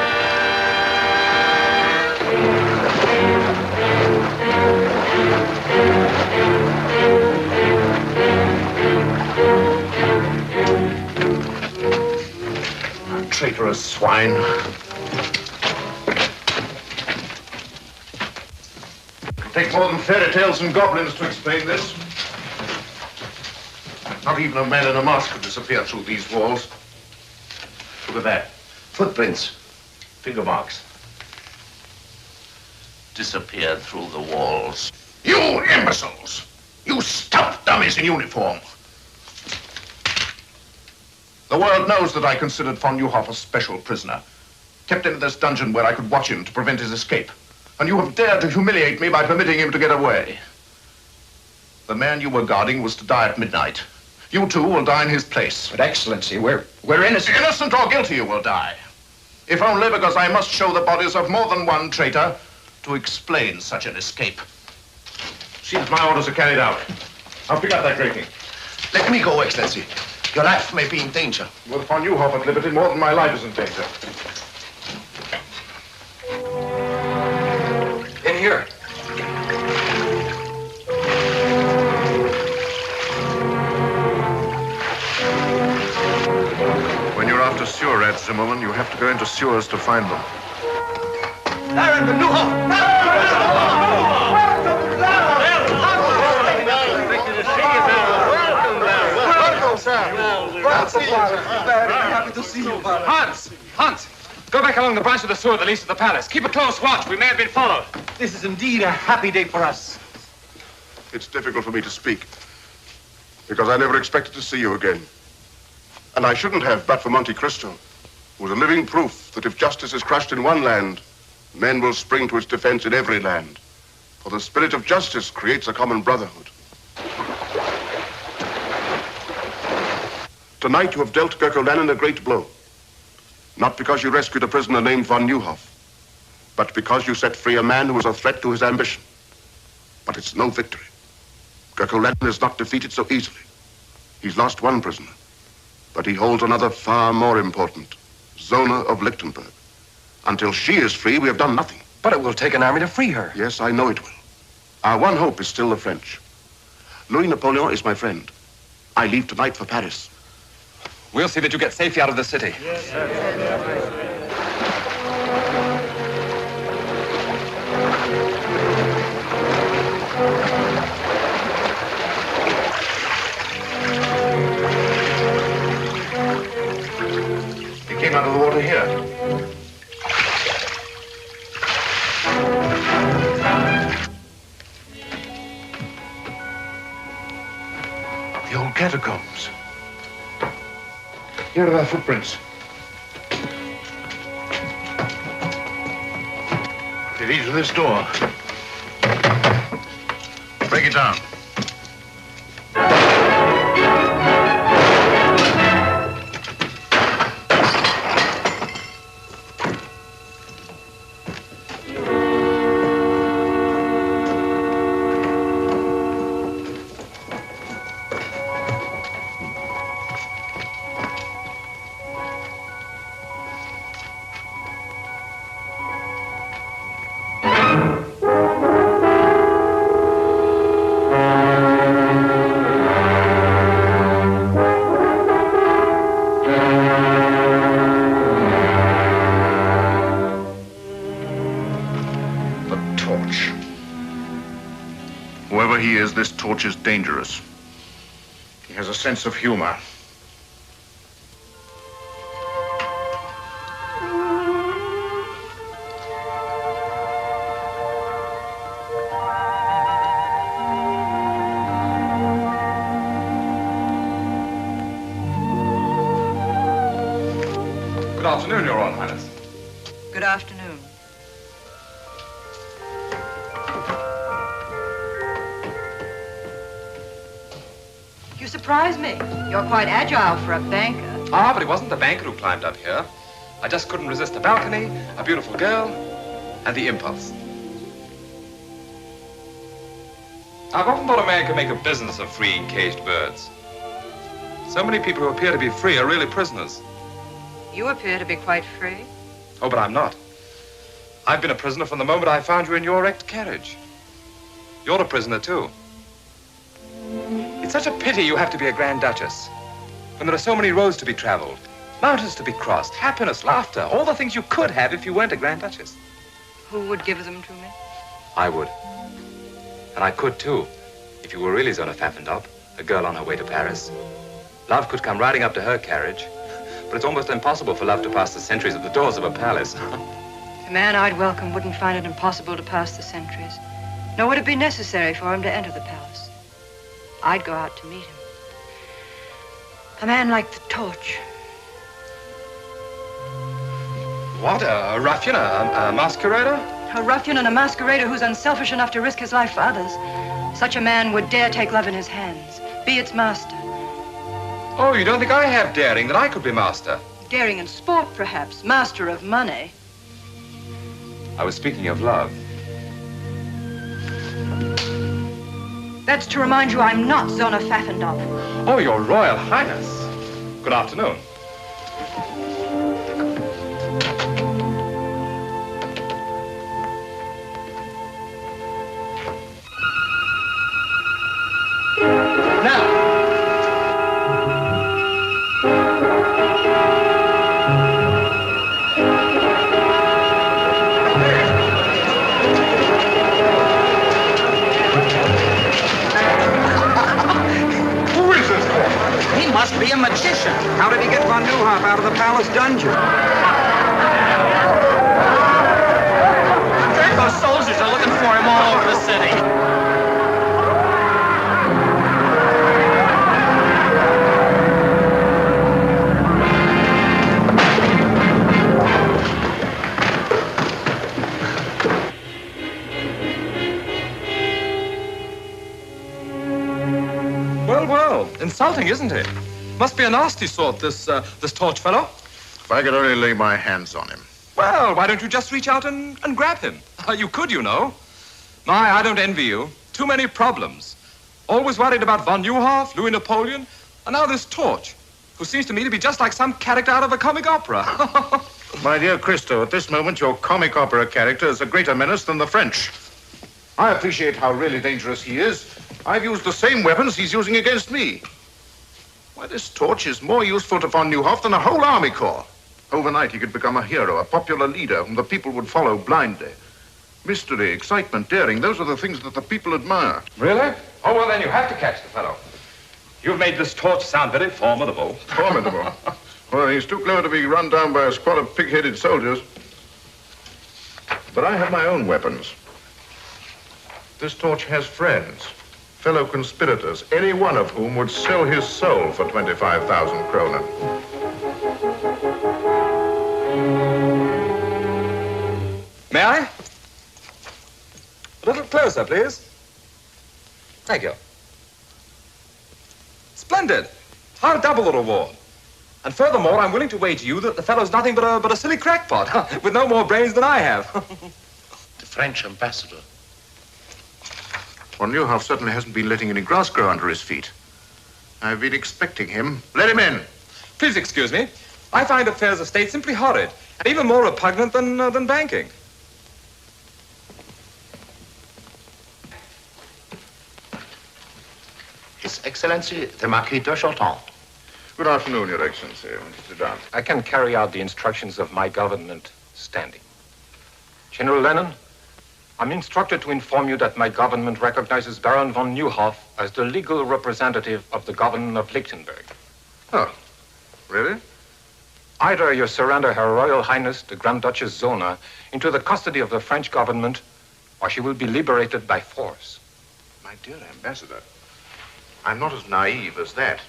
Traitorous swine. It'll take more than fairy tales and goblins to explain this. Not even a man in a mask could disappear through these walls. Look at that. Footprints. Finger marks. Disappeared through the walls. You imbeciles! You stuffed dummies in uniform! The world knows that I considered von Neuhoff a special prisoner, kept him in this dungeon where I could watch him to prevent his escape. And you have dared to humiliate me by permitting him to get away. The man you were guarding was to die at midnight. You too will die in his place. But Excellency, we're innocent. Innocent or guilty, you will die. If only because I must show the bodies of more than one traitor to explain such an escape. See that my orders are carried out. I'll pick up that grating. Let me go, Excellency. Your life may be in danger. With von Neuhoff at liberty, more than my life is in danger. In here. When you're after sewer rats, Zimmerman, you have to go into sewers to find them. Baron von Neuhoff! Happy to see you, Baron. Hans! Go back along the branch of the sewer that leads to the palace. Keep a close watch. We may have been followed. This is indeed a happy day for us. It's difficult for me to speak, because I never expected to see you again. And I shouldn't have, but for Monte Cristo, who was a living proof that if justice is crushed in one land, men will spring to its defense in every land. For the spirit of justice creates a common brotherhood. Tonight you have dealt Gurko Lanen a great blow. Not because you rescued a prisoner named von Neuhoff, but because you set free a man who was a threat to his ambition. But it's no victory. Gurko Lanen is not defeated so easily. He's lost one prisoner, but he holds another far more important, Zona of Lichtenburg. Until she is free, we have done nothing. But it will take an army to free her. Yes, I know it will. Our one hope is still the French. Louis Napoleon is my friend. I leave tonight for Paris. We'll see that you get safely out of the city. He came out of the water here. The old catacombs. Here are their footprints. They lead to this door. Break it down. Whoever he is, this torch is dangerous. He has a sense of humor. Good afternoon, Your Royal Highness. Good afternoon. You surprise me. You're quite agile for a banker. Ah, but it wasn't the banker who climbed up here. I just couldn't resist a balcony, a beautiful girl, and the impulse. I've often thought a man could make a business of freeing caged birds. So many people who appear to be free are really prisoners. You appear to be quite free. Oh, but I'm not. I've been a prisoner from the moment I found you in your wrecked carriage. You're a prisoner, too. It's such a pity you have to be a Grand Duchess, when there are so many roads to be traveled, mountains to be crossed, happiness, laughter, all the things you could have if you weren't a Grand Duchess. Who would give them to me? I would. And I could, too, if you were really Zona Pfaffendorf, a girl on her way to Paris. Love could come riding up to her carriage, but it's almost impossible for love to pass the sentries at the doors of a palace. The man I'd welcome wouldn't find it impossible to pass the sentries, nor would it be necessary for him to enter the palace. I'd go out to meet him. A man like the torch. What, a ruffian, a masquerader? A ruffian and a masquerader who's unselfish enough to risk his life for others. Such a man would dare take love in his hands, be its master. Oh, you don't think I have daring, that I could be master? Daring in sport, perhaps. Master of money. I was speaking of love. That's to remind you I'm not Zona Pfaffendorf. Oh, Your Royal Highness. Good afternoon. Must be a magician. How did he get von Neuhoff out of the palace dungeon? Those soldiers are looking for him all over the city. Well, well, insulting, isn't it? Must be a nasty sort, this torch fellow. If I could only lay my hands on him. Well, why don't you just reach out and grab him? You could, you know. My, I don't envy you. Too many problems. Always worried about von Neuhoff, Louis Napoleon, and now this torch, who seems to me to be just like some character out of a comic opera. My dear Christo, at this moment, your comic opera character is a greater menace than the French. I appreciate how really dangerous he is. I've used the same weapons he's using against me. Why, this torch is more useful to von Neuhoff than a whole army corps. Overnight, he could become a hero, a popular leader whom the people would follow blindly. Mystery, excitement, daring, those are the things that the people admire. Really? Oh, well, then you have to catch the fellow. You've made this torch sound very formidable. Formidable? Well, he's too clever to be run down by a squad of pig-headed soldiers. But I have my own weapons. This torch has friends, fellow conspirators, any one of whom would sell his soul for 25,000 kroner. May I? A little closer, please. Thank you. Splendid. I'll double the reward. And furthermore, I'm willing to wager you that the fellow's nothing but a silly crackpot, with no more brains than I have. The French ambassador. Von Neuhoff certainly hasn't been letting any grass grow under his feet. I've been expecting him. Let him in. Please excuse me. I find affairs of state simply horrid, and even more repugnant than banking. His Excellency, the Marquis de Chaulton. Good afternoon, Your Excellency. Sit down. I can carry out the instructions of my government standing. General Lanen, I'm instructed to inform you that my government recognizes Baron von Neuhoff as the legal representative of the government of Lichtenburg. Oh, really? Either you surrender Her Royal Highness, the Grand Duchess Zona, into the custody of the French government, or she will be liberated by force. My dear Ambassador, I'm not as naive as that.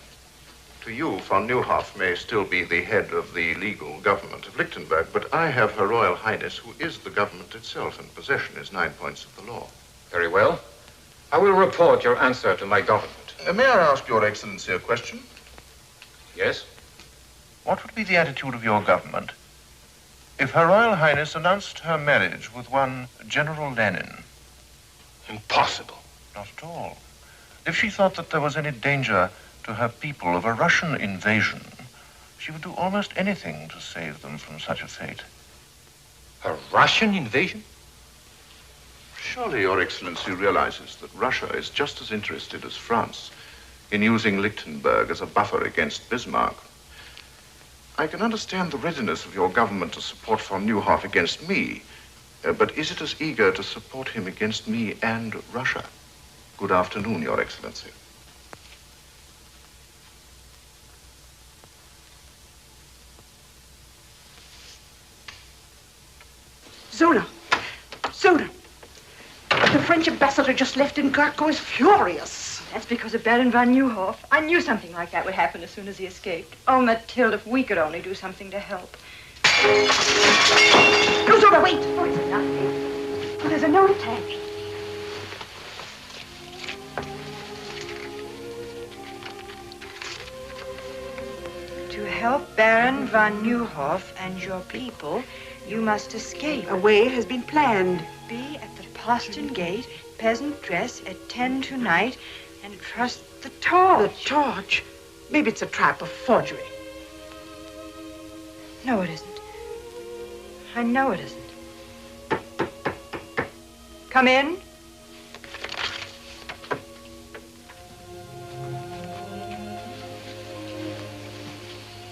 To you, von Neuhoff may still be the head of the legal government of Lichtenburg, but I have Her Royal Highness, who is the government itself, and possession is 9 points of the law. Very well. I will report your answer to my government. May I ask Your Excellency a question? Yes? What would be the attitude of your government if Her Royal Highness announced her marriage with one General Lanen? Impossible. Not at all. If she thought that there was any danger to her people of a Russian invasion, she would do almost anything to save them from such a fate. A Russian invasion? Surely Your Excellency realizes that Russia is just as interested as France in using Lichtenburg as a buffer against Bismarck. I can understand the readiness of your government to support von Neuhoff against me, but is it as eager to support him against me and Russia? Good afternoon, Your Excellency. Zona! Zona! The French ambassador just left and Gurko is furious. That's because of Baron von Neuhoff. I knew something like that would happen as soon as he escaped. Oh, Mathilde, if we could only do something to help. No, Zona, wait! Oh, it's nothing. Oh, there's a note attached. To help Baron von Neuhoff and your people, you must escape. A way has been planned. Be at the postern gate, peasant dress, at 10 tonight, and trust the torch. The torch? Maybe it's a trap, a forgery. No, it isn't. I know it isn't. Come in.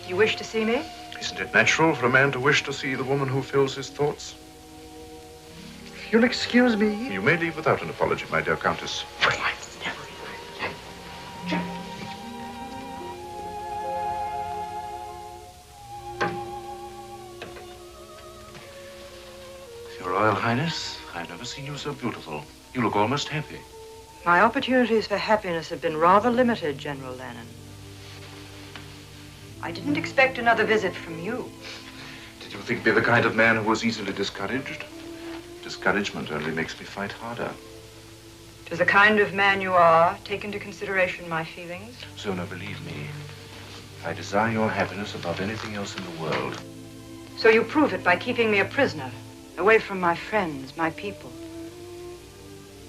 You wish to see me? Isn't it natural for a man to wish to see the woman who fills his thoughts? If you'll excuse me. You may leave without an apology, my dear Countess. Your Royal Highness, I've never seen you so beautiful. You look almost happy. My opportunities for happiness have been rather limited, General Lanen. I didn't expect another visit from you. Did you think me the kind of man who was easily discouraged? Discouragement only makes me fight harder. To the kind of man you are, take into consideration my feelings. Zona, believe me, I desire your happiness above anything else in the world. So you prove it by keeping me a prisoner, away from my friends, my people.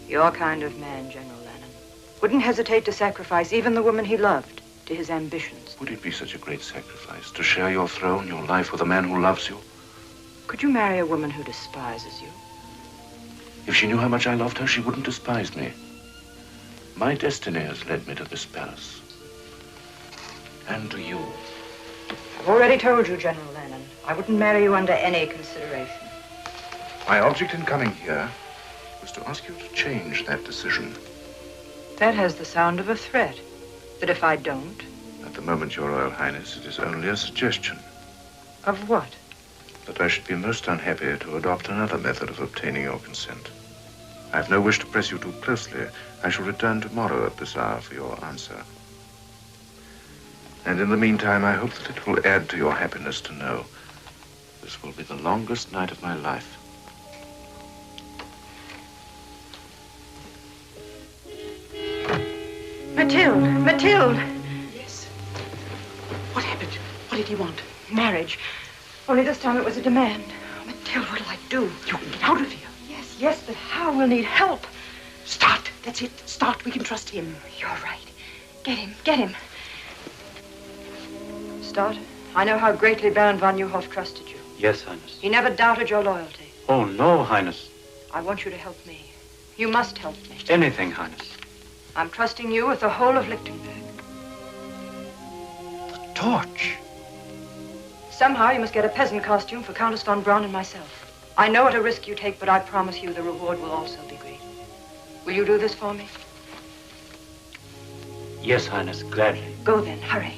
Your kind of man, General Lanen, wouldn't hesitate to sacrifice even the woman he loved to his ambitions. Would it be such a great sacrifice to share your throne, your life with a man who loves you? Could you marry a woman who despises you? If she knew how much I loved her, she wouldn't despise me. My destiny has led me to this palace. And to you. I've already told you, General Lanen, I wouldn't marry you under any consideration. My object in coming here was to ask you to change that decision. That has the sound of a threat. That if I don't... At the moment, Your Royal Highness, it is only a suggestion. Of what? That I should be most unhappy to adopt another method of obtaining your consent. I have no wish to press you too closely. I shall return tomorrow at this hour for your answer. And in the meantime, I hope that it will add to your happiness to know this will be the longest night of my life. Mathilde! Mathilde! Yes? What happened? What did he want? Marriage. Only this time it was a demand. Oh, Mathilde, what'll I do? You can get out of here. Yes, yes, but how? We'll need help. Start. That's it. Start. We can trust him. You're right. Get him. Get him. Start. I know how greatly Baron von Neuhoff trusted you. Yes, Highness. He never doubted your loyalty. Oh, no, Highness. I want you to help me. You must help me. Anything, Highness. I'm trusting you with the whole of Lichtenburg. Torch. Somehow you must get a peasant costume for Countess von Braun and myself. I know what a risk you take, but I promise you the reward will also be great. Will you do this for me? Yes, Highness, gladly. Go then, hurry.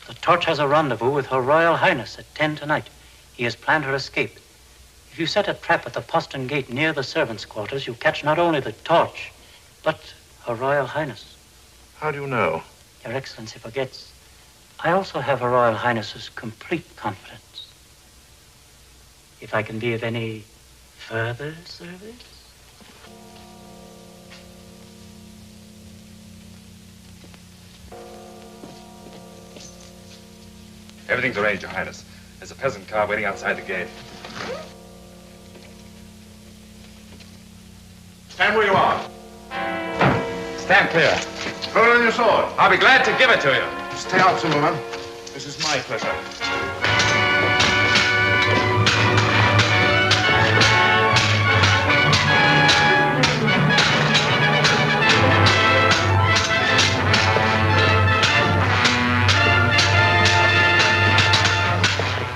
The Torch has a rendezvous with Her Royal Highness at 10 tonight. He has planned her escape. If you set a trap at the postern gate near the servants' quarters, you catch not only the Torch, but Her Royal Highness. How do you know? Your Excellency forgets. I also have Her Royal Highness's complete confidence. If I can be of any further service? Everything's arranged, Your Highness. There's a peasant car waiting outside the gate. Stand where you are. Stand clear. Throw down your sword. I'll be glad to give it to you. Stay out, Zimmerman. This is my pleasure.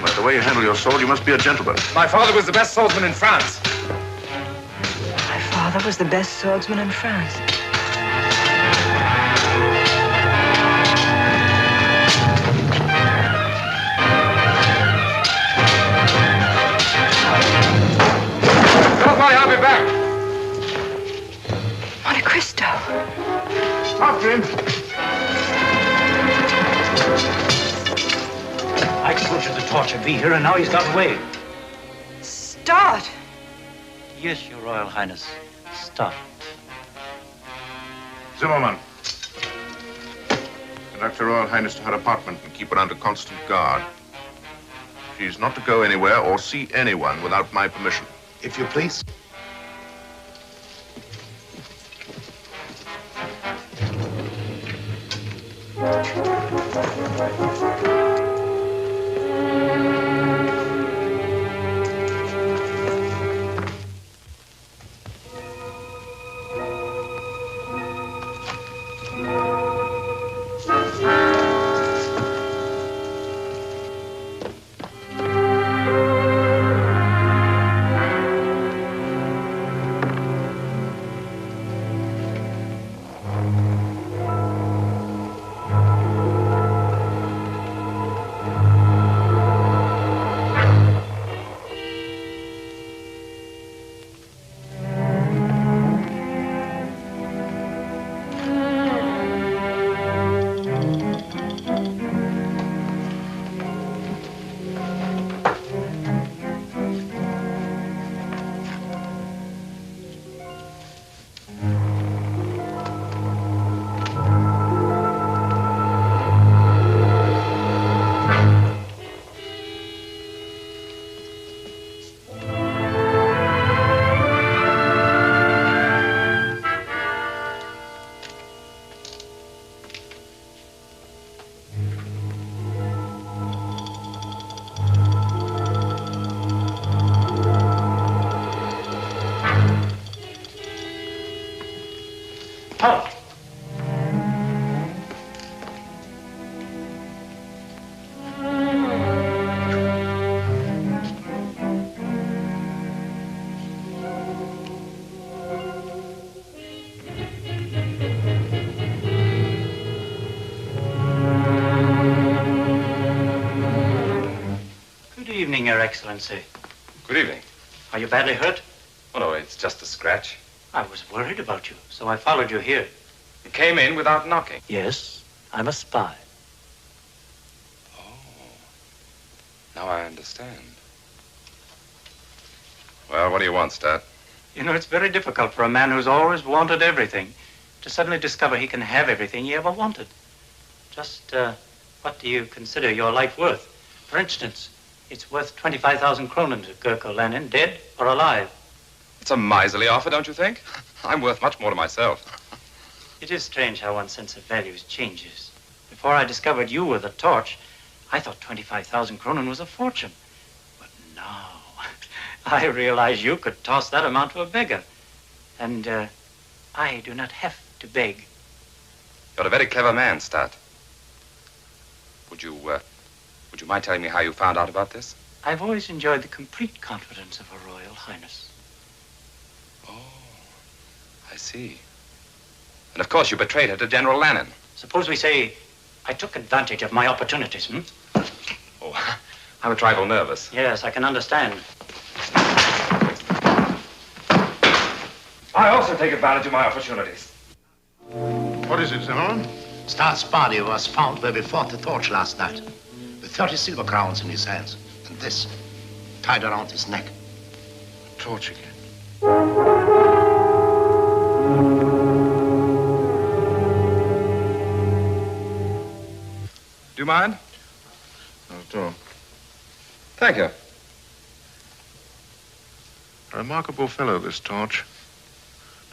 By the way you handle your sword, you must be a gentleman. My father was the best swordsman in France. My father was the best swordsman in France. Don't worry, I'll be back. Monte Cristo. After him. I told you the Torch would be here, and now he's got away. Start. Yes, Your Royal Highness. Start. Zimmerman. Conduct Her Royal Highness to her apartment and keep her under constant guard. She's not to go anywhere or see anyone without my permission. If you please. Your Excellency. Good evening. Are you badly hurt? Oh, no, it's just a scratch. I was worried about you, so I followed you here. You came in without knocking? Yes, I'm a spy. Oh, now I understand. Well, what do you want, Stat? You know, it's very difficult for a man who's always wanted everything to suddenly discover he can have everything he ever wanted. Just, what do you consider your life worth? For instance, it's worth 25,000 kronen to Gurko Lanen, dead or alive. It's a miserly offer, don't you think? I'm worth much more to myself. It is strange how one's sense of values changes. Before I discovered you were the Torch, I thought 25,000 kronen was a fortune. But I realize you could toss that amount to a beggar. And I do not have to beg. You're a very clever man, Stat. Would you mind telling me how you found out about this? I've always enjoyed the complete confidence of Her Royal Highness. Oh, I see. And of course you betrayed her to General Lanen. Suppose we say I took advantage of my opportunities, Oh, I'm a trifle nervous. Yes, I can understand. I also take advantage of my opportunities. What is it, Zimmerman? Star's body was found where we fought the torch last night, with 30 silver crowns in his hands, and this tied around his neck. Torch again. Do you mind? Not at all. Thank you. A remarkable fellow, this Torch.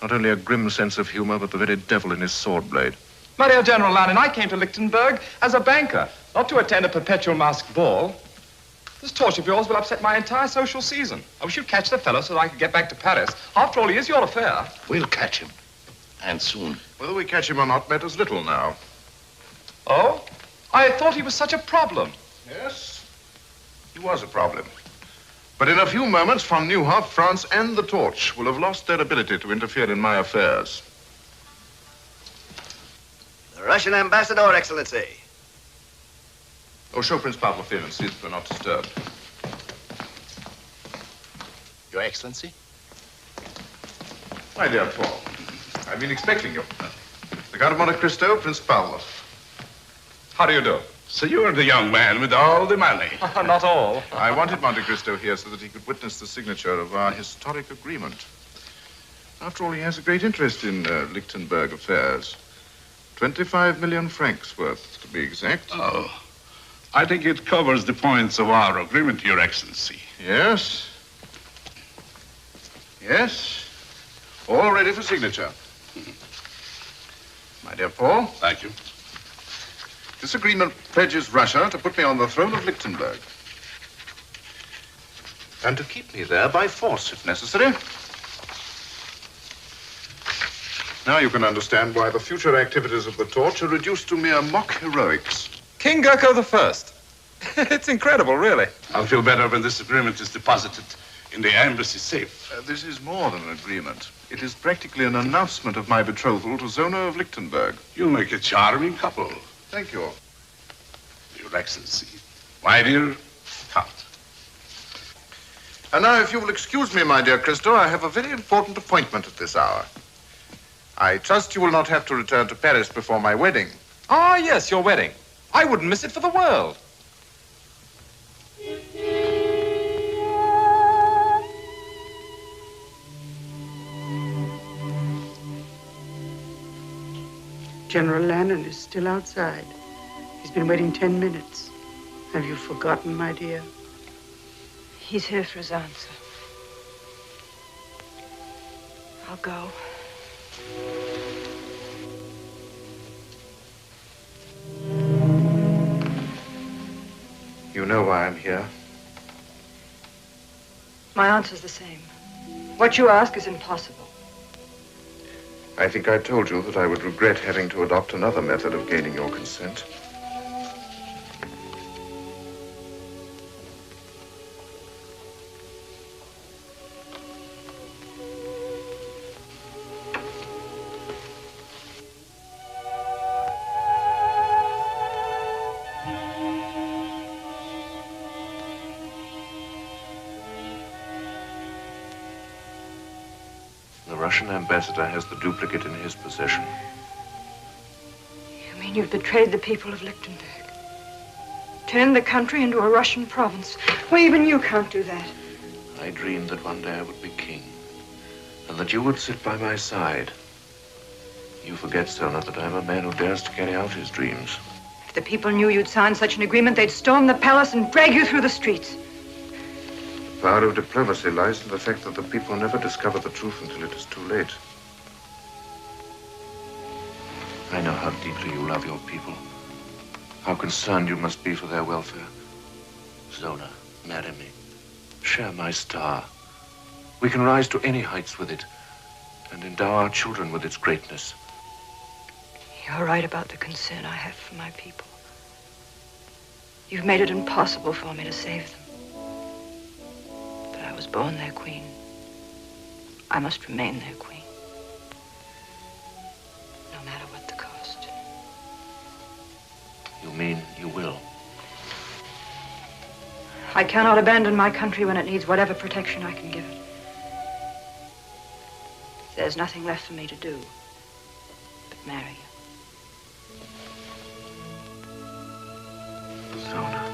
Not only a grim sense of humor, but the very devil in his sword blade. My dear General Lanen, I came to Lichtenburg as a banker, not to attend a perpetual masked ball. This Torch of yours will upset my entire social season. I wish you'd catch the fellow so that I could get back to Paris. After all, he is your affair. We'll catch him, and soon. Whether we catch him or not matters little now. Oh? I thought he was such a problem. Yes, he was a problem. But in a few moments, von Neuhoff, France, and the Torch will have lost their ability to interfere in my affairs. The Russian ambassador, Excellency. Oh, show Prince Pavlov in and see that we're not disturbed. Your Excellency? My dear Paul, I've been expecting you. The Count of Monte Cristo, Prince Pavlov. How do you do? So you're the young man with all the money. Not all. I wanted Monte Cristo here so that he could witness the signature of our historic agreement. After all, he has a great interest in Lichtenburg affairs. 25 million francs worth, to be exact. Oh, I think it covers the points of our agreement, Your Excellency. Yes. Yes. All ready for signature. My dear Paul. Thank you. This agreement pledges Russia to put me on the throne of Lichtenburg. And to keep me there by force, if necessary. Now you can understand why the future activities of the Torch are reduced to mere mock heroics. King Gurko I. It's incredible, really. I'll feel better when this agreement is deposited in the embassy safe. This is more than an agreement. It is practically an announcement of my betrothal to Zona of Lichtenburg. You'll make a charming couple. Thank you. Your Excellency, my dear Count. And now, if you will excuse me, my dear Cristo, I have a very important appointment at this hour. I trust you will not have to return to Paris before my wedding. Ah, yes, your wedding. I wouldn't miss it for the world. General Lanen is still outside. He's been waiting 10 minutes. Have you forgotten, my dear? He's here for his answer. I'll go. You know why I'm here. My answer's the same. What you ask is impossible. I think I told you that I would regret having to adopt another method of gaining your consent. The Russian ambassador has the duplicate in his possession. You mean you've betrayed the people of Lichtenburg? Turned the country into a Russian province? Well, even you can't do that. I dreamed that one day I would be king, and that you would sit by my side. You forget, Sona, that I'm a man who dares to carry out his dreams. If the people knew you'd signed such an agreement, they'd storm the palace and drag you through the streets. The power of diplomacy lies in the fact that the people never discover the truth until it is too late. I know how deeply you love your people, how concerned you must be for their welfare. Zona, marry me. Share my star. We can rise to any heights with it and endow our children with its greatness. You're right about the concern I have for my people. You've made it impossible for me to save them. But I was born their queen. I must remain their queen. No matter what the cost. You mean you will? I cannot abandon my country when it needs whatever protection I can give it. There's nothing left for me to do but marry you. Zona.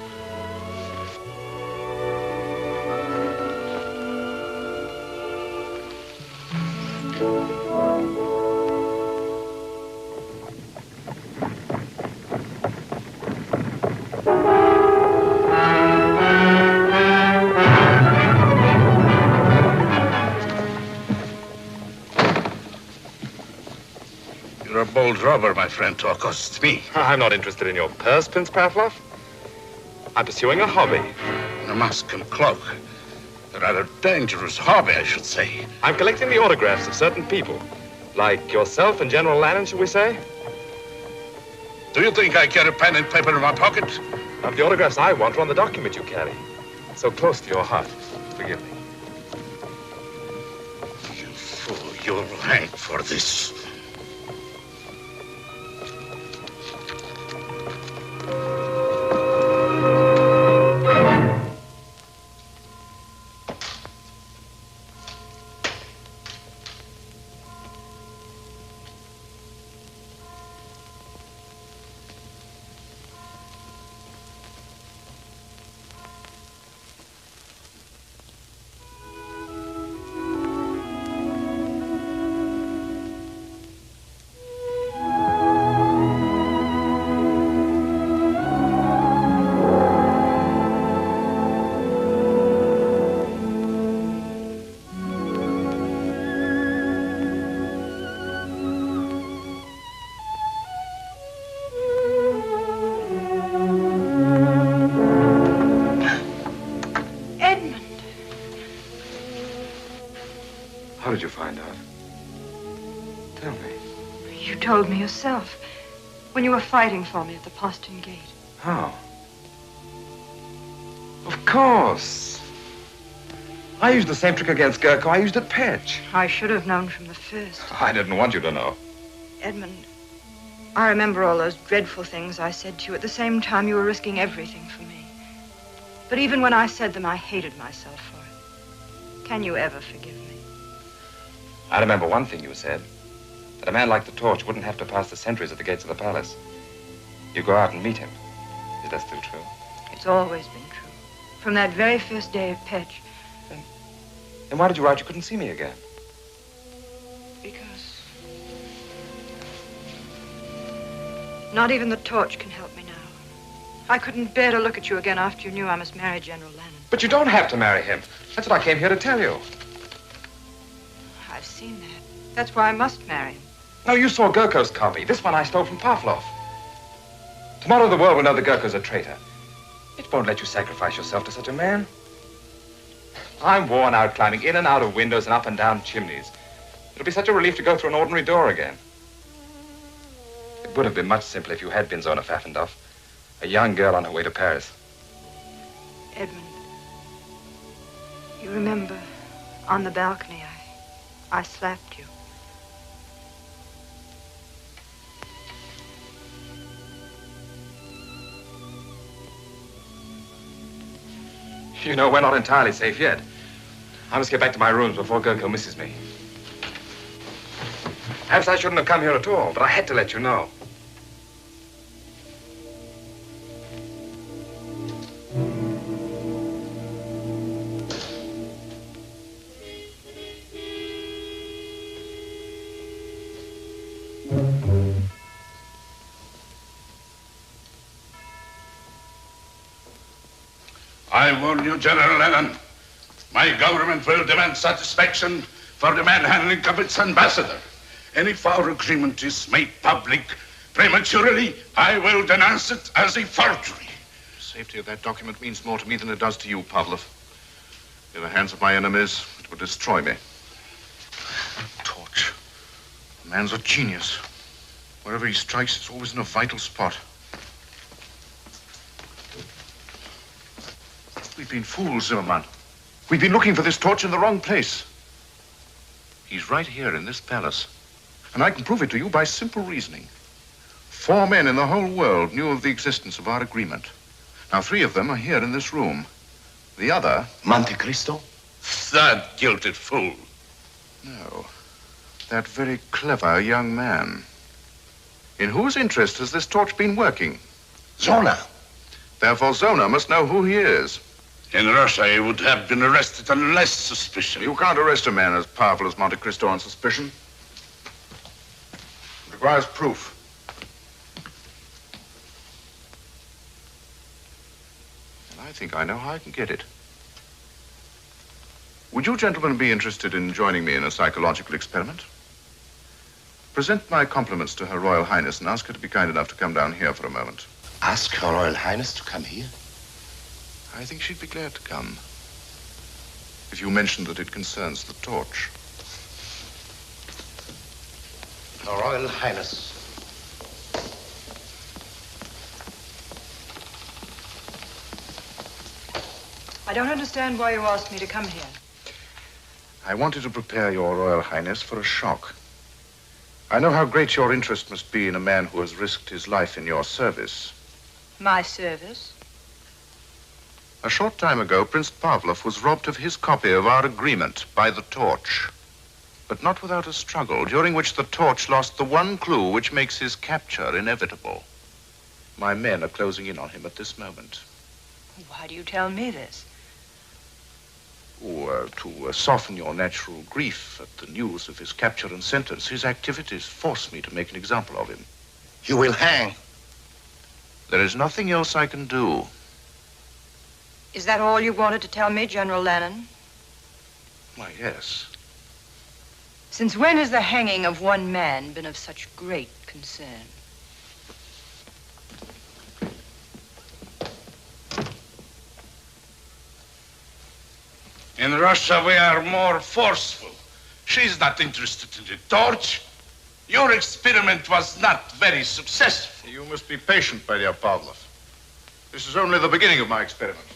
You're a bold robber, my friend, to accost me. I'm not interested in your purse, Prince Pavlov. I'm pursuing a hobby. A mask and cloak. A rather dangerous hobby, I should say. I'm collecting the autographs of certain people. Like yourself and General Lanen, shall we say? Do you think I carry pen and paper in my pocket? The autographs I want are on the document you carry. So close to your heart. Forgive me. You fool, you'll hang for this. How did you find out? Tell me. You told me yourself when you were fighting for me at the postern gate. How? Of course. I used the same trick against Gurko I used at Petch. I should have known from the first. I didn't want you to know. Edmund, I remember all those dreadful things I said to you at the same time you were risking everything for me. But even when I said them, I hated myself for it. Can you ever forgive me? I remember one thing you said, that a man like the Torch wouldn't have to pass the sentries at the gates of the palace. You go out and meet him. Is that still true? It's always been true. From that very first day at Petch. Then why did you write you couldn't see me again? Because not even the Torch can help me now. I couldn't bear to look at you again after you knew I must marry General Lanen. But you don't have to marry him. That's what I came here to tell you. I've seen that. That's why I must marry him. No, you saw Gurko's copy. This one I stole from Pavlov. Tomorrow the world will know that Gurko's a traitor. It won't let you sacrifice yourself to such a man. I'm worn out climbing in and out of windows and up and down chimneys. It'll be such a relief to go through an ordinary door again. It would have been much simpler if you had been Zona Pfaffendorf, a young girl on her way to Paris. Edmund, you remember on the balcony I slapped you. You know, we're not entirely safe yet. I must get back to my rooms before Gurko misses me. Perhaps I shouldn't have come here at all, but I had to let you know. I warn you, General Lanen, my government will demand satisfaction for the manhandling of its ambassador. And if our agreement is made public prematurely, I will denounce it as a forgery. The safety of that document means more to me than it does to you, Pavlov. In the hands of my enemies, it would destroy me. Torch. The man's a genius. Wherever he strikes, it's always in a vital spot. We've been fools, Zimmerman. We've been looking for this torch in the wrong place. He's right here in this palace. And I can prove it to you by simple reasoning. 4 men in the whole world knew of the existence of our agreement. Now, 3 of them are here in this room. The other... Monte Cristo? That gilded fool. No. That very clever young man. In whose interest has this torch been working? Zona. Therefore, Zona must know who he is. In Russia, he would have been arrested on less suspicion. You can't arrest a man as powerful as Monte Cristo on suspicion. It requires proof. And I think I know how I can get it. Would you gentlemen be interested in joining me in a psychological experiment? Present my compliments to Her Royal Highness and ask her to be kind enough to come down here for a moment. Ask Her Royal Highness to come here? I think she'd be glad to come. If you mention that it concerns the torch. Her Royal Highness. I don't understand why you asked me to come here. I wanted to prepare your Royal Highness for a shock. I know how great your interest must be in a man who has risked his life in your service. My service? A short time ago, Prince Pavlov was robbed of his copy of our agreement by the torch. But not without a struggle, during which the torch lost the one clue which makes his capture inevitable. My men are closing in on him at this moment. Why do you tell me this? To soften your natural grief at the news of his capture and sentence, his activities force me to make an example of him. You will hang. There is nothing else I can do. Is that all you wanted to tell me, General Lanen? Why, yes. Since when has the hanging of one man been of such great concern? In Russia, we are more forceful. She's not interested in the torch. Your experiment was not very successful. You must be patient, my dear Pavlov. This is only the beginning of my experiment.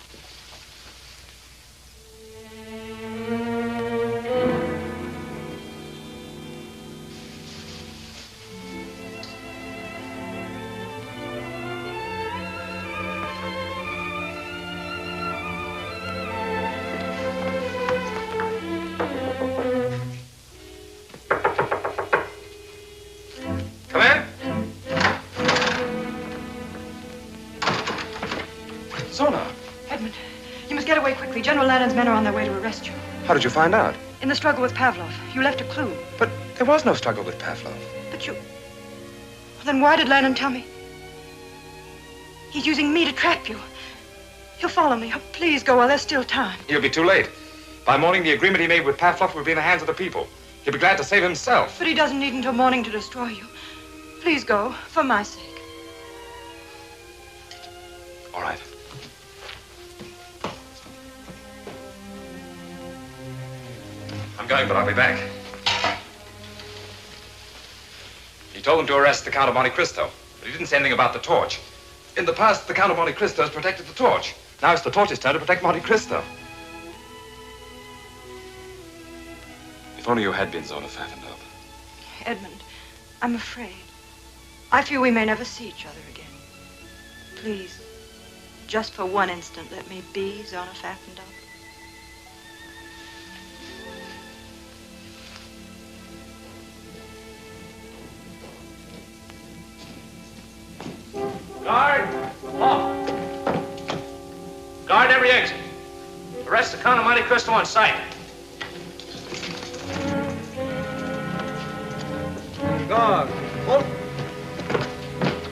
General Lanen's men are on their way to arrest you. How did you find out? In the struggle with Pavlov. You left a clue. But there was no struggle with Pavlov. But you... Then why did Lanen tell me? He's using me to trap you. He'll follow me. Oh, please go while there's still time. He'll be too late. By morning, the agreement he made with Pavlov will be in the hands of the people. He'll be glad to save himself. But he doesn't need until morning to destroy you. Please go, for my sake. All right. I'm going, but I'll be back. He told them to arrest the Count of Monte Cristo, but he didn't say anything about the torch. In the past, the Count of Monte Cristo has protected the torch. Now it's the torch's turn to protect Monte Cristo. If only you had been Zona Pfaffendaub. Edmund, I'm afraid. I fear we may never see each other again. Please, just for one instant, let me be Zona Pfaffendaub. Guard! Off! Guard every exit. Arrest the Count of Monte Cristo on sight. Guard, halt!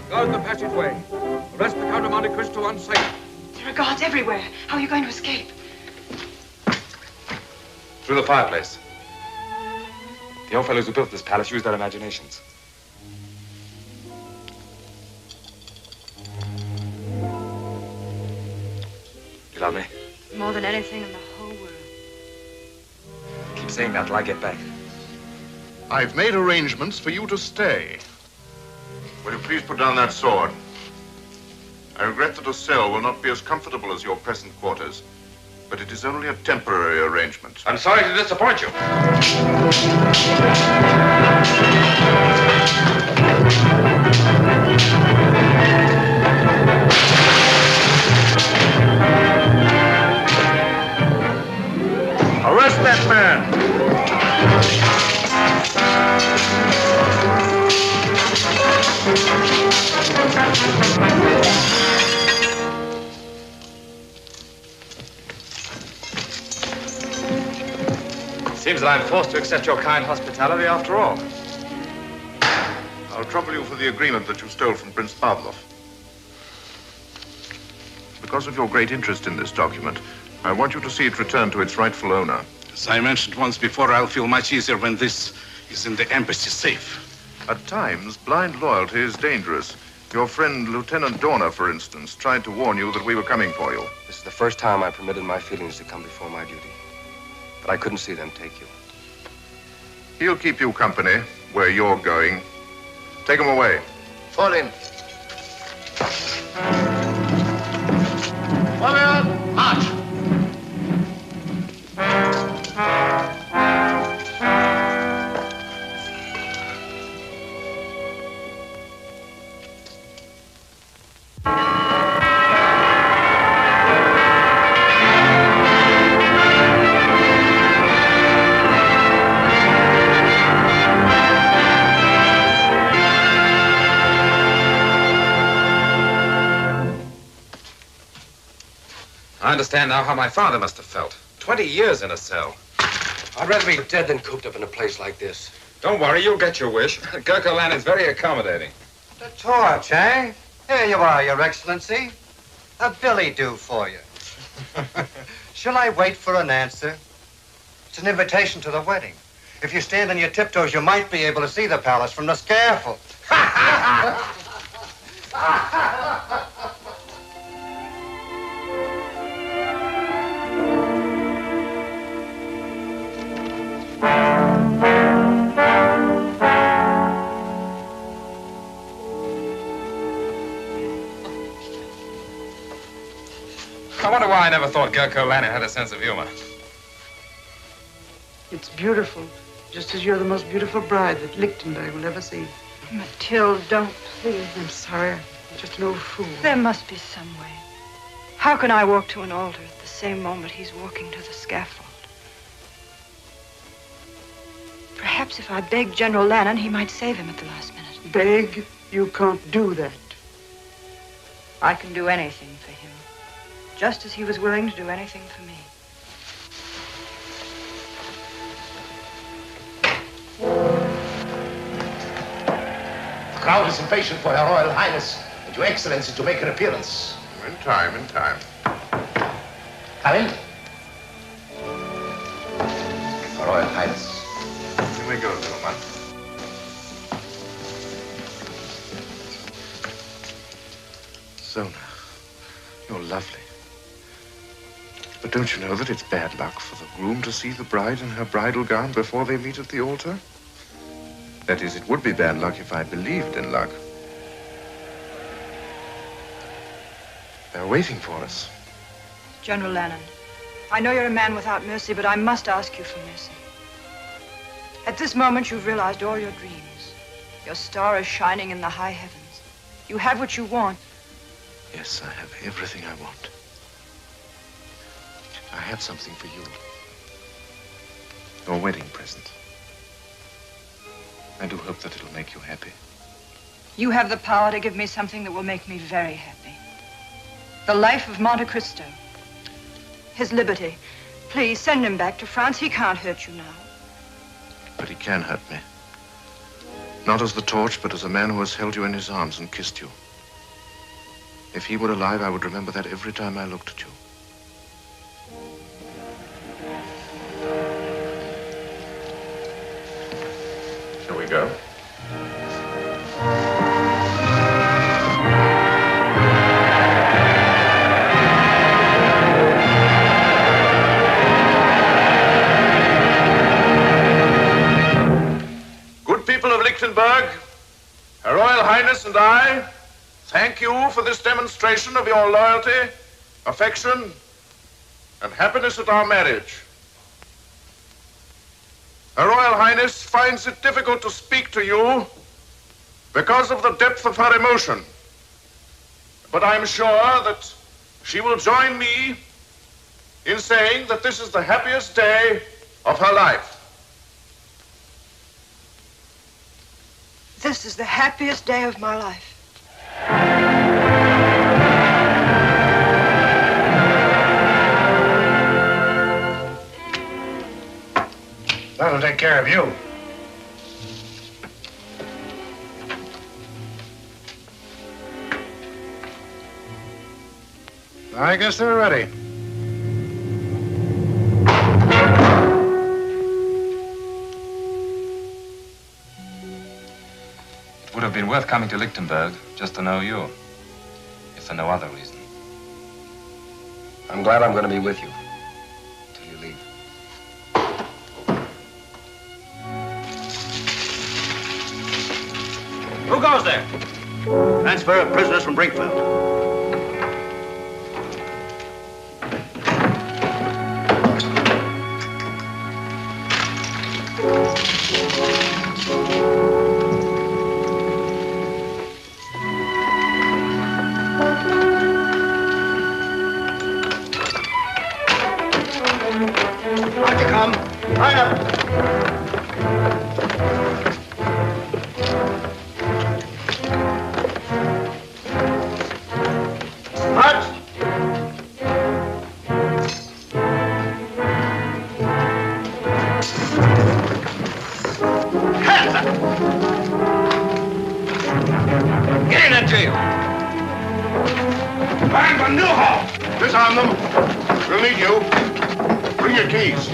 Guard the passageway. Arrest the Count of Monte Cristo on sight. There are guards everywhere. How are you going to escape? Through the fireplace. The old fellows who built this palace used their imaginations. You love me? More than anything in the whole world. saying that till I get back. I've made arrangements for you to stay. Will you please put down that sword? I regret that a cell will not be as comfortable as your present quarters, but it is only a temporary arrangement. I'm sorry to disappoint you. Arrest that man! Seems that I'm forced to accept your kind hospitality after all. I'll trouble you for the agreement that you stole from Prince Pavlov. Because of your great interest in this document, I want you to see it returned to its rightful owner. As I mentioned once before, I'll feel much easier when this is in the embassy safe. At times, blind loyalty is dangerous. Your friend, Lieutenant Dorner, for instance, tried to warn you that we were coming for you. This is the first time I permitted my feelings to come before my duty. But I couldn't see them take you. He'll keep you company where you're going. Take him away. Fall in. Warrior, march. I understand now how my father must have felt. 20 years in a cell. I'd rather be dead than cooped up in a place like this. Don't worry, you'll get your wish. Gurko Lanen's very accommodating. The torch, eh? Here you are, Your Excellency. A billy do for you. Shall I wait for an answer? It's an invitation to the wedding. If you stand on your tiptoes, you might be able to see the palace from the scaffold. I wonder why I never thought Gurko Lanen had a sense of humor. It's beautiful, just as you're the most beautiful bride that Lichtenburg will ever see. Mathilde, don't, please. I'm sorry. I'm just an old fool. There must be some way. How can I walk to an altar at the same moment he's walking to the scaffold? Perhaps if I begged General Lanen, he might save him at the last minute. Beg? You can't do that. I can do anything for him, just as he was willing to do anything for me. The crowd is impatient for Her Royal Highness and Your Excellency to make her appearance. In time, in time. Come in. Her Royal Highness. Here we go, little man. Zona, you're lovely. But don't you know that it's bad luck for the groom to see the bride in her bridal gown before they meet at the altar? That is, it would be bad luck if I believed in luck. They're waiting for us. General Lanen, I know you're a man without mercy, but I must ask you for mercy. At this moment, you've realized all your dreams. Your star is shining in the high heavens. You have what you want. Yes, I have everything I want. I have something for you. Your wedding present. I do hope that it'll make you happy. You have the power to give me something that will make me very happy. The life of Monte Cristo. His liberty. Please, send him back to France. He can't hurt you now. But he can hurt me. Not as the torch, but as a man who has held you in his arms and kissed you. If he were alive, I would remember that every time I looked at you. Shall we go? and I thank you for this demonstration of your loyalty, affection, and happiness at our marriage. Her Royal Highness finds it difficult to speak to you because of the depth of her emotion. But I'm sure that she will join me in saying that this is the happiest day of her life. This is the happiest day of my life. That'll take care of you. I guess they're ready. It would have been worth coming to Lichtenburg just to know you, if for no other reason. I'm glad I'm going to be with you till you leave. Who goes there? Transfer of prisoners from Brinkfeld. On you come. Line up. March. Hands up. Get in that jail. Find the Newhoff. Disarm them. We'll need you. Bring your keys.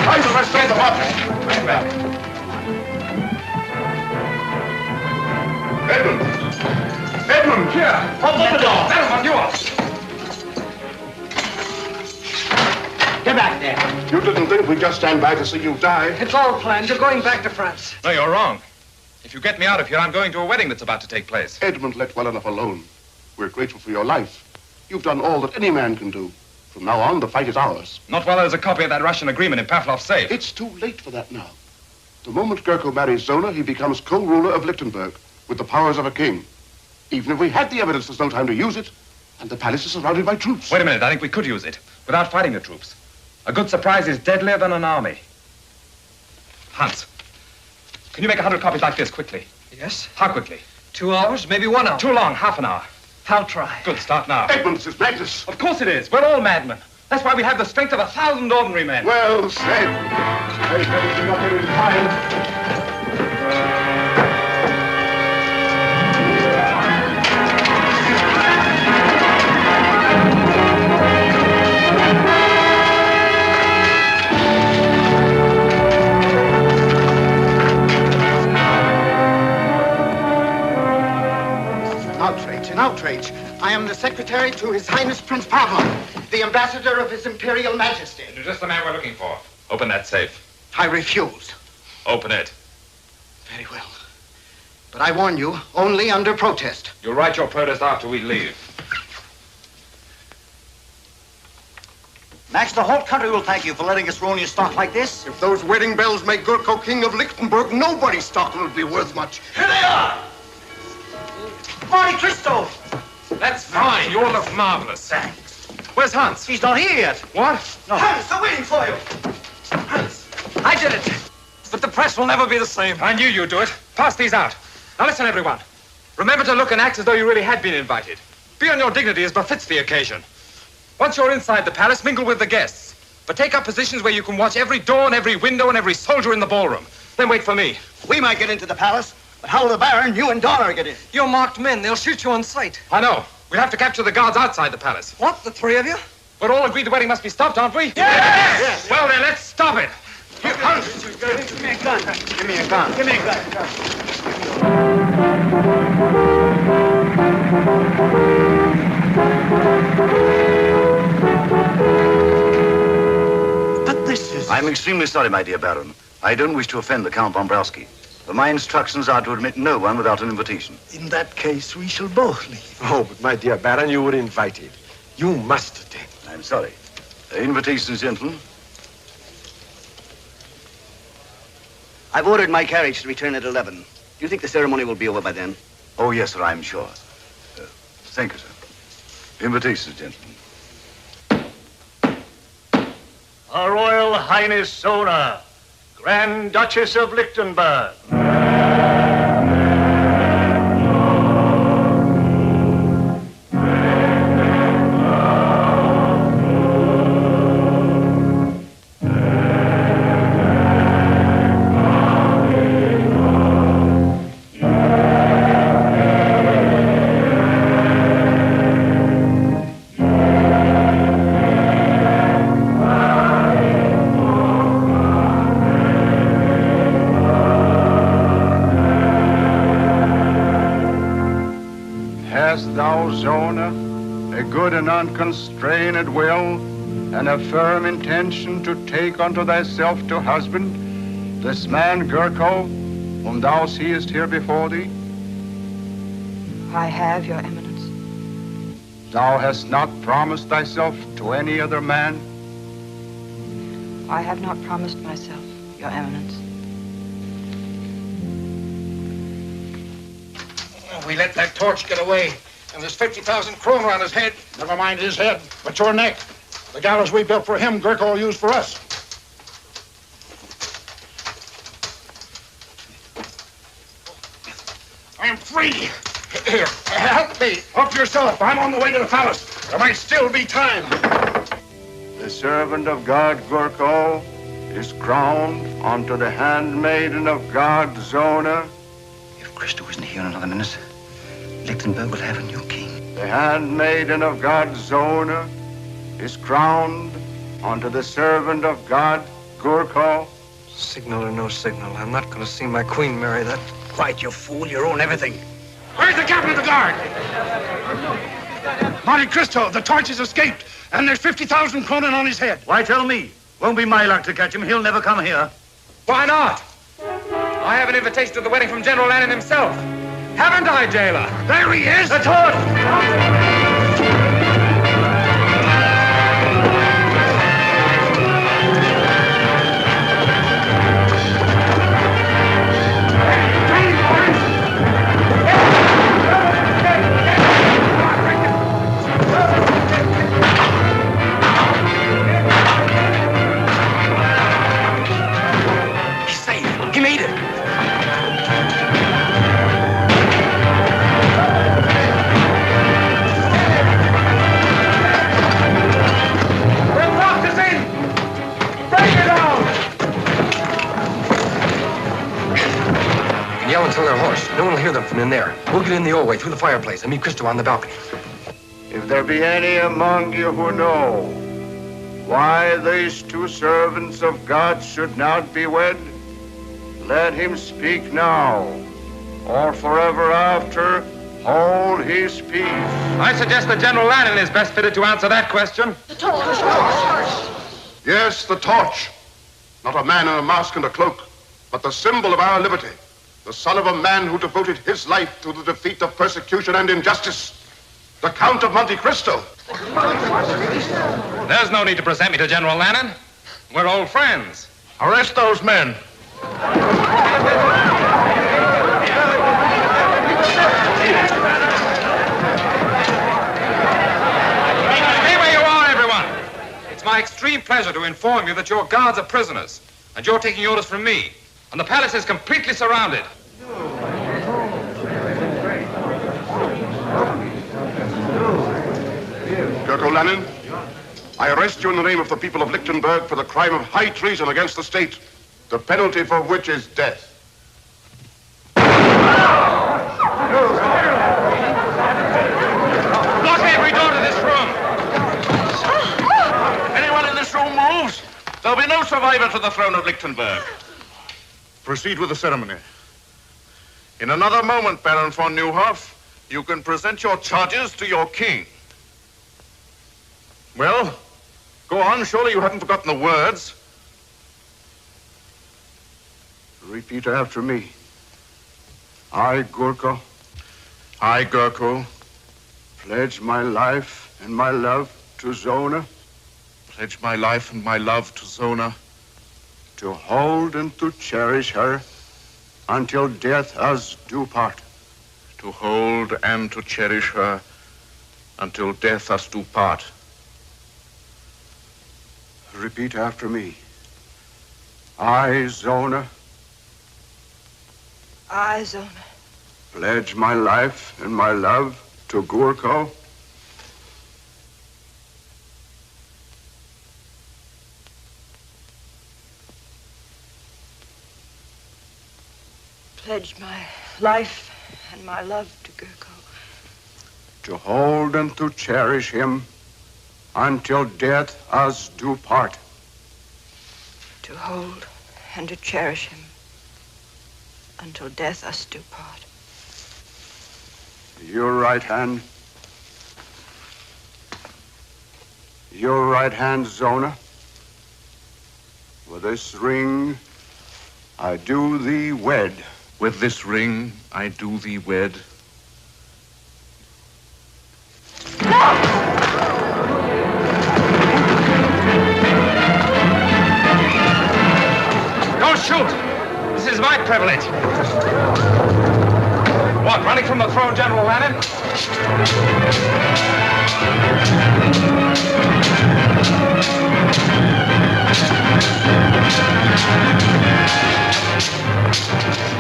Tie the rest of them up. Bring back. Edmund. Edmund, here. Open the door. Edmund, you are. Get back there. You didn't think we'd just stand by to see you die? It's all planned. You're going back to France. No, you're wrong. If you get me out of here, I'm going to a wedding that's about to take place. Edmund, let well enough alone. We're grateful for your life. You've done all that any man can do. From now on, the fight is ours. Not while there's a copy of that Russian agreement in Pavlov's safe. It's too late for that now. The moment Gurko marries Zona, he becomes co-ruler of Lichtenburg with the powers of a king. Even if we had the evidence, there's no time to use it. And the palace is surrounded by troops. Wait a minute, I think we could use it without fighting the troops. A good surprise is deadlier than an army. Hans, can you make 100 copies like this quickly? Yes? How quickly? 2 hours, maybe 1 hour. Too long, half an hour. I'll try. Good, start now. Edmund, this is madness. Of course it is. We're all madmen. That's why we have the strength of 1,000 ordinary men. Well said. Take everything up here in time. An outrage. I am the secretary to His Highness Prince Pavlov, the ambassador of His Imperial Majesty. You're just the man we're looking for. Open that safe. I refuse. Open it. Very well. But I warn you, only under protest. You'll write your protest after we leave. Max, the whole country will thank you for letting us ruin your stock like this. If those wedding bells make Gurko king of Lichtenburg, nobody's stock will be worth much. Here they are! Monte Cristo! That's fine. You all look marvelous. Thanks. Where's Hans? He's not here yet. What? No. Hans, they're waiting for you. Hans. I did it. But the press will never be the same. I knew you'd do it. Pass these out. Now listen, everyone. Remember to look and act as though you really had been invited. Be on your dignity as befits the occasion. Once you're inside the palace, mingle with the guests. But take up positions where you can watch every door and every window and every soldier in the ballroom. Then wait for me. We might get into the palace, but how will the Baron, you and Donner get in? You're marked men. They'll shoot you on sight. I know. We'll have to capture the guards outside the palace. What, the 3 of you? We're all agreed the wedding must be stopped, aren't we? Yes! Well, then, let's stop it. Here, Hans. Give me a gun. Give me a gun. Give me a gun. But this is... I'm extremely sorry, my dear Baron. I don't wish to offend the Count Bombrowski. But my instructions are to admit no one without an invitation. In that case, we shall both leave. Oh, but my dear Baron, you were invited. You must attend. I'm sorry. Invitations, gentlemen. I've ordered my carriage to return at 11. Do you think the ceremony will be over by then? Oh, yes, sir, I'm sure. Thank you, sir. Invitations, gentlemen. Her Royal Highness Zona, Grand Duchess of Lichtenburg. An unconstrained will and a firm intention to take unto thyself to husband this man Gurko, whom thou seest here before thee? I have, Your Eminence. Thou hast not promised thyself to any other man? I have not promised myself, Your Eminence. We let that torch get away. And there's 50,000 kroner on his head. Never mind his head, but your neck. The gallows we built for him, Gurko will use for us. I'm free. Here, help me. Help yourself. I'm on the way to the palace. There might still be time. The servant of God, Gurko, is crowned unto the handmaiden of God, Zona. If Christo isn't here in another minute, Lichtenburg will have a new king. The handmaiden of God, Zona, is crowned unto the servant of God, Gurko. Signal or no signal, I'm not going to see my queen marry that. Quiet, you fool. You own everything. Where's the captain of the guard? Monte Cristo, the torch has escaped, and there's 50,000 kronen on his head. Why tell me? Won't be my luck to catch him. He'll never come here. Why not? I have an invitation to the wedding from General Lanen himself. Haven't I, jailer? There he is! The torch! He's safe. He made it. Yell until they're hoarse. No one will hear them from in there. We'll get in the old way through the fireplace and meet Christo on the balcony. If there be any among you who know why these two servants of God should not be wed, let him speak now, or forever after hold his peace. I suggest that General Lanen is best fitted to answer that question. The torch! Yes, the torch. Not a man in a mask and a cloak, but the symbol of our liberty. The son of a man who devoted his life to the defeat of persecution and injustice. The Count of Monte Cristo. There's no need to present me to General Lanen. We're old friends. Arrest those men. Stay where you are, everyone. It's my extreme pleasure to inform you that your guards are prisoners, and you're taking orders from me. And the palace is completely surrounded. Gurko Lanen, I arrest you in the name of the people of Lichtenburg for the crime of high treason against the state, the penalty for which is death. Lock every door to this room. Anyone in this room moves, there'll be no survivor to the throne of Lichtenburg. Proceed with the ceremony. In another moment, Baron von Neuhoff, you can present your charges to your king. Well, go on. Surely you haven't forgotten the words. Repeat after me. I, Gurko. I, Gurko. Pledge my life and my love to Zona. Pledge my life and my love to Zona. To hold and to cherish her until death us do part. To hold and to cherish her until death us do part. Repeat after me. I, Zona. I, Zona. Pledge my life and my love to Gurko. Pledge my life and my love to Gurko. To hold and to cherish him until death us do part. To hold and to cherish him until death us do part. Your right hand. Your right hand, Zona. With this ring, I do thee wed. With this ring, I do thee wed. Don't shoot! This is my privilege. What, running from the throne, General Lanen?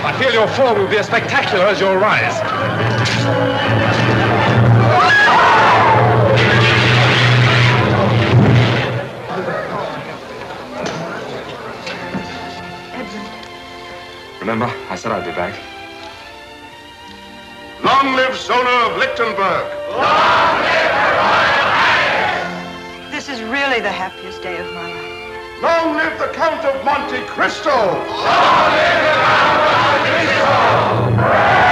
I feel your fall will be as spectacular as your rise. Remember, I said I'd be back. Long live Zona of Lichtenburg! Long live her Royal Highness! This is really the happiest day of my life. Long live the Count of Monte Cristo! Long live the Count of Monte Cristo!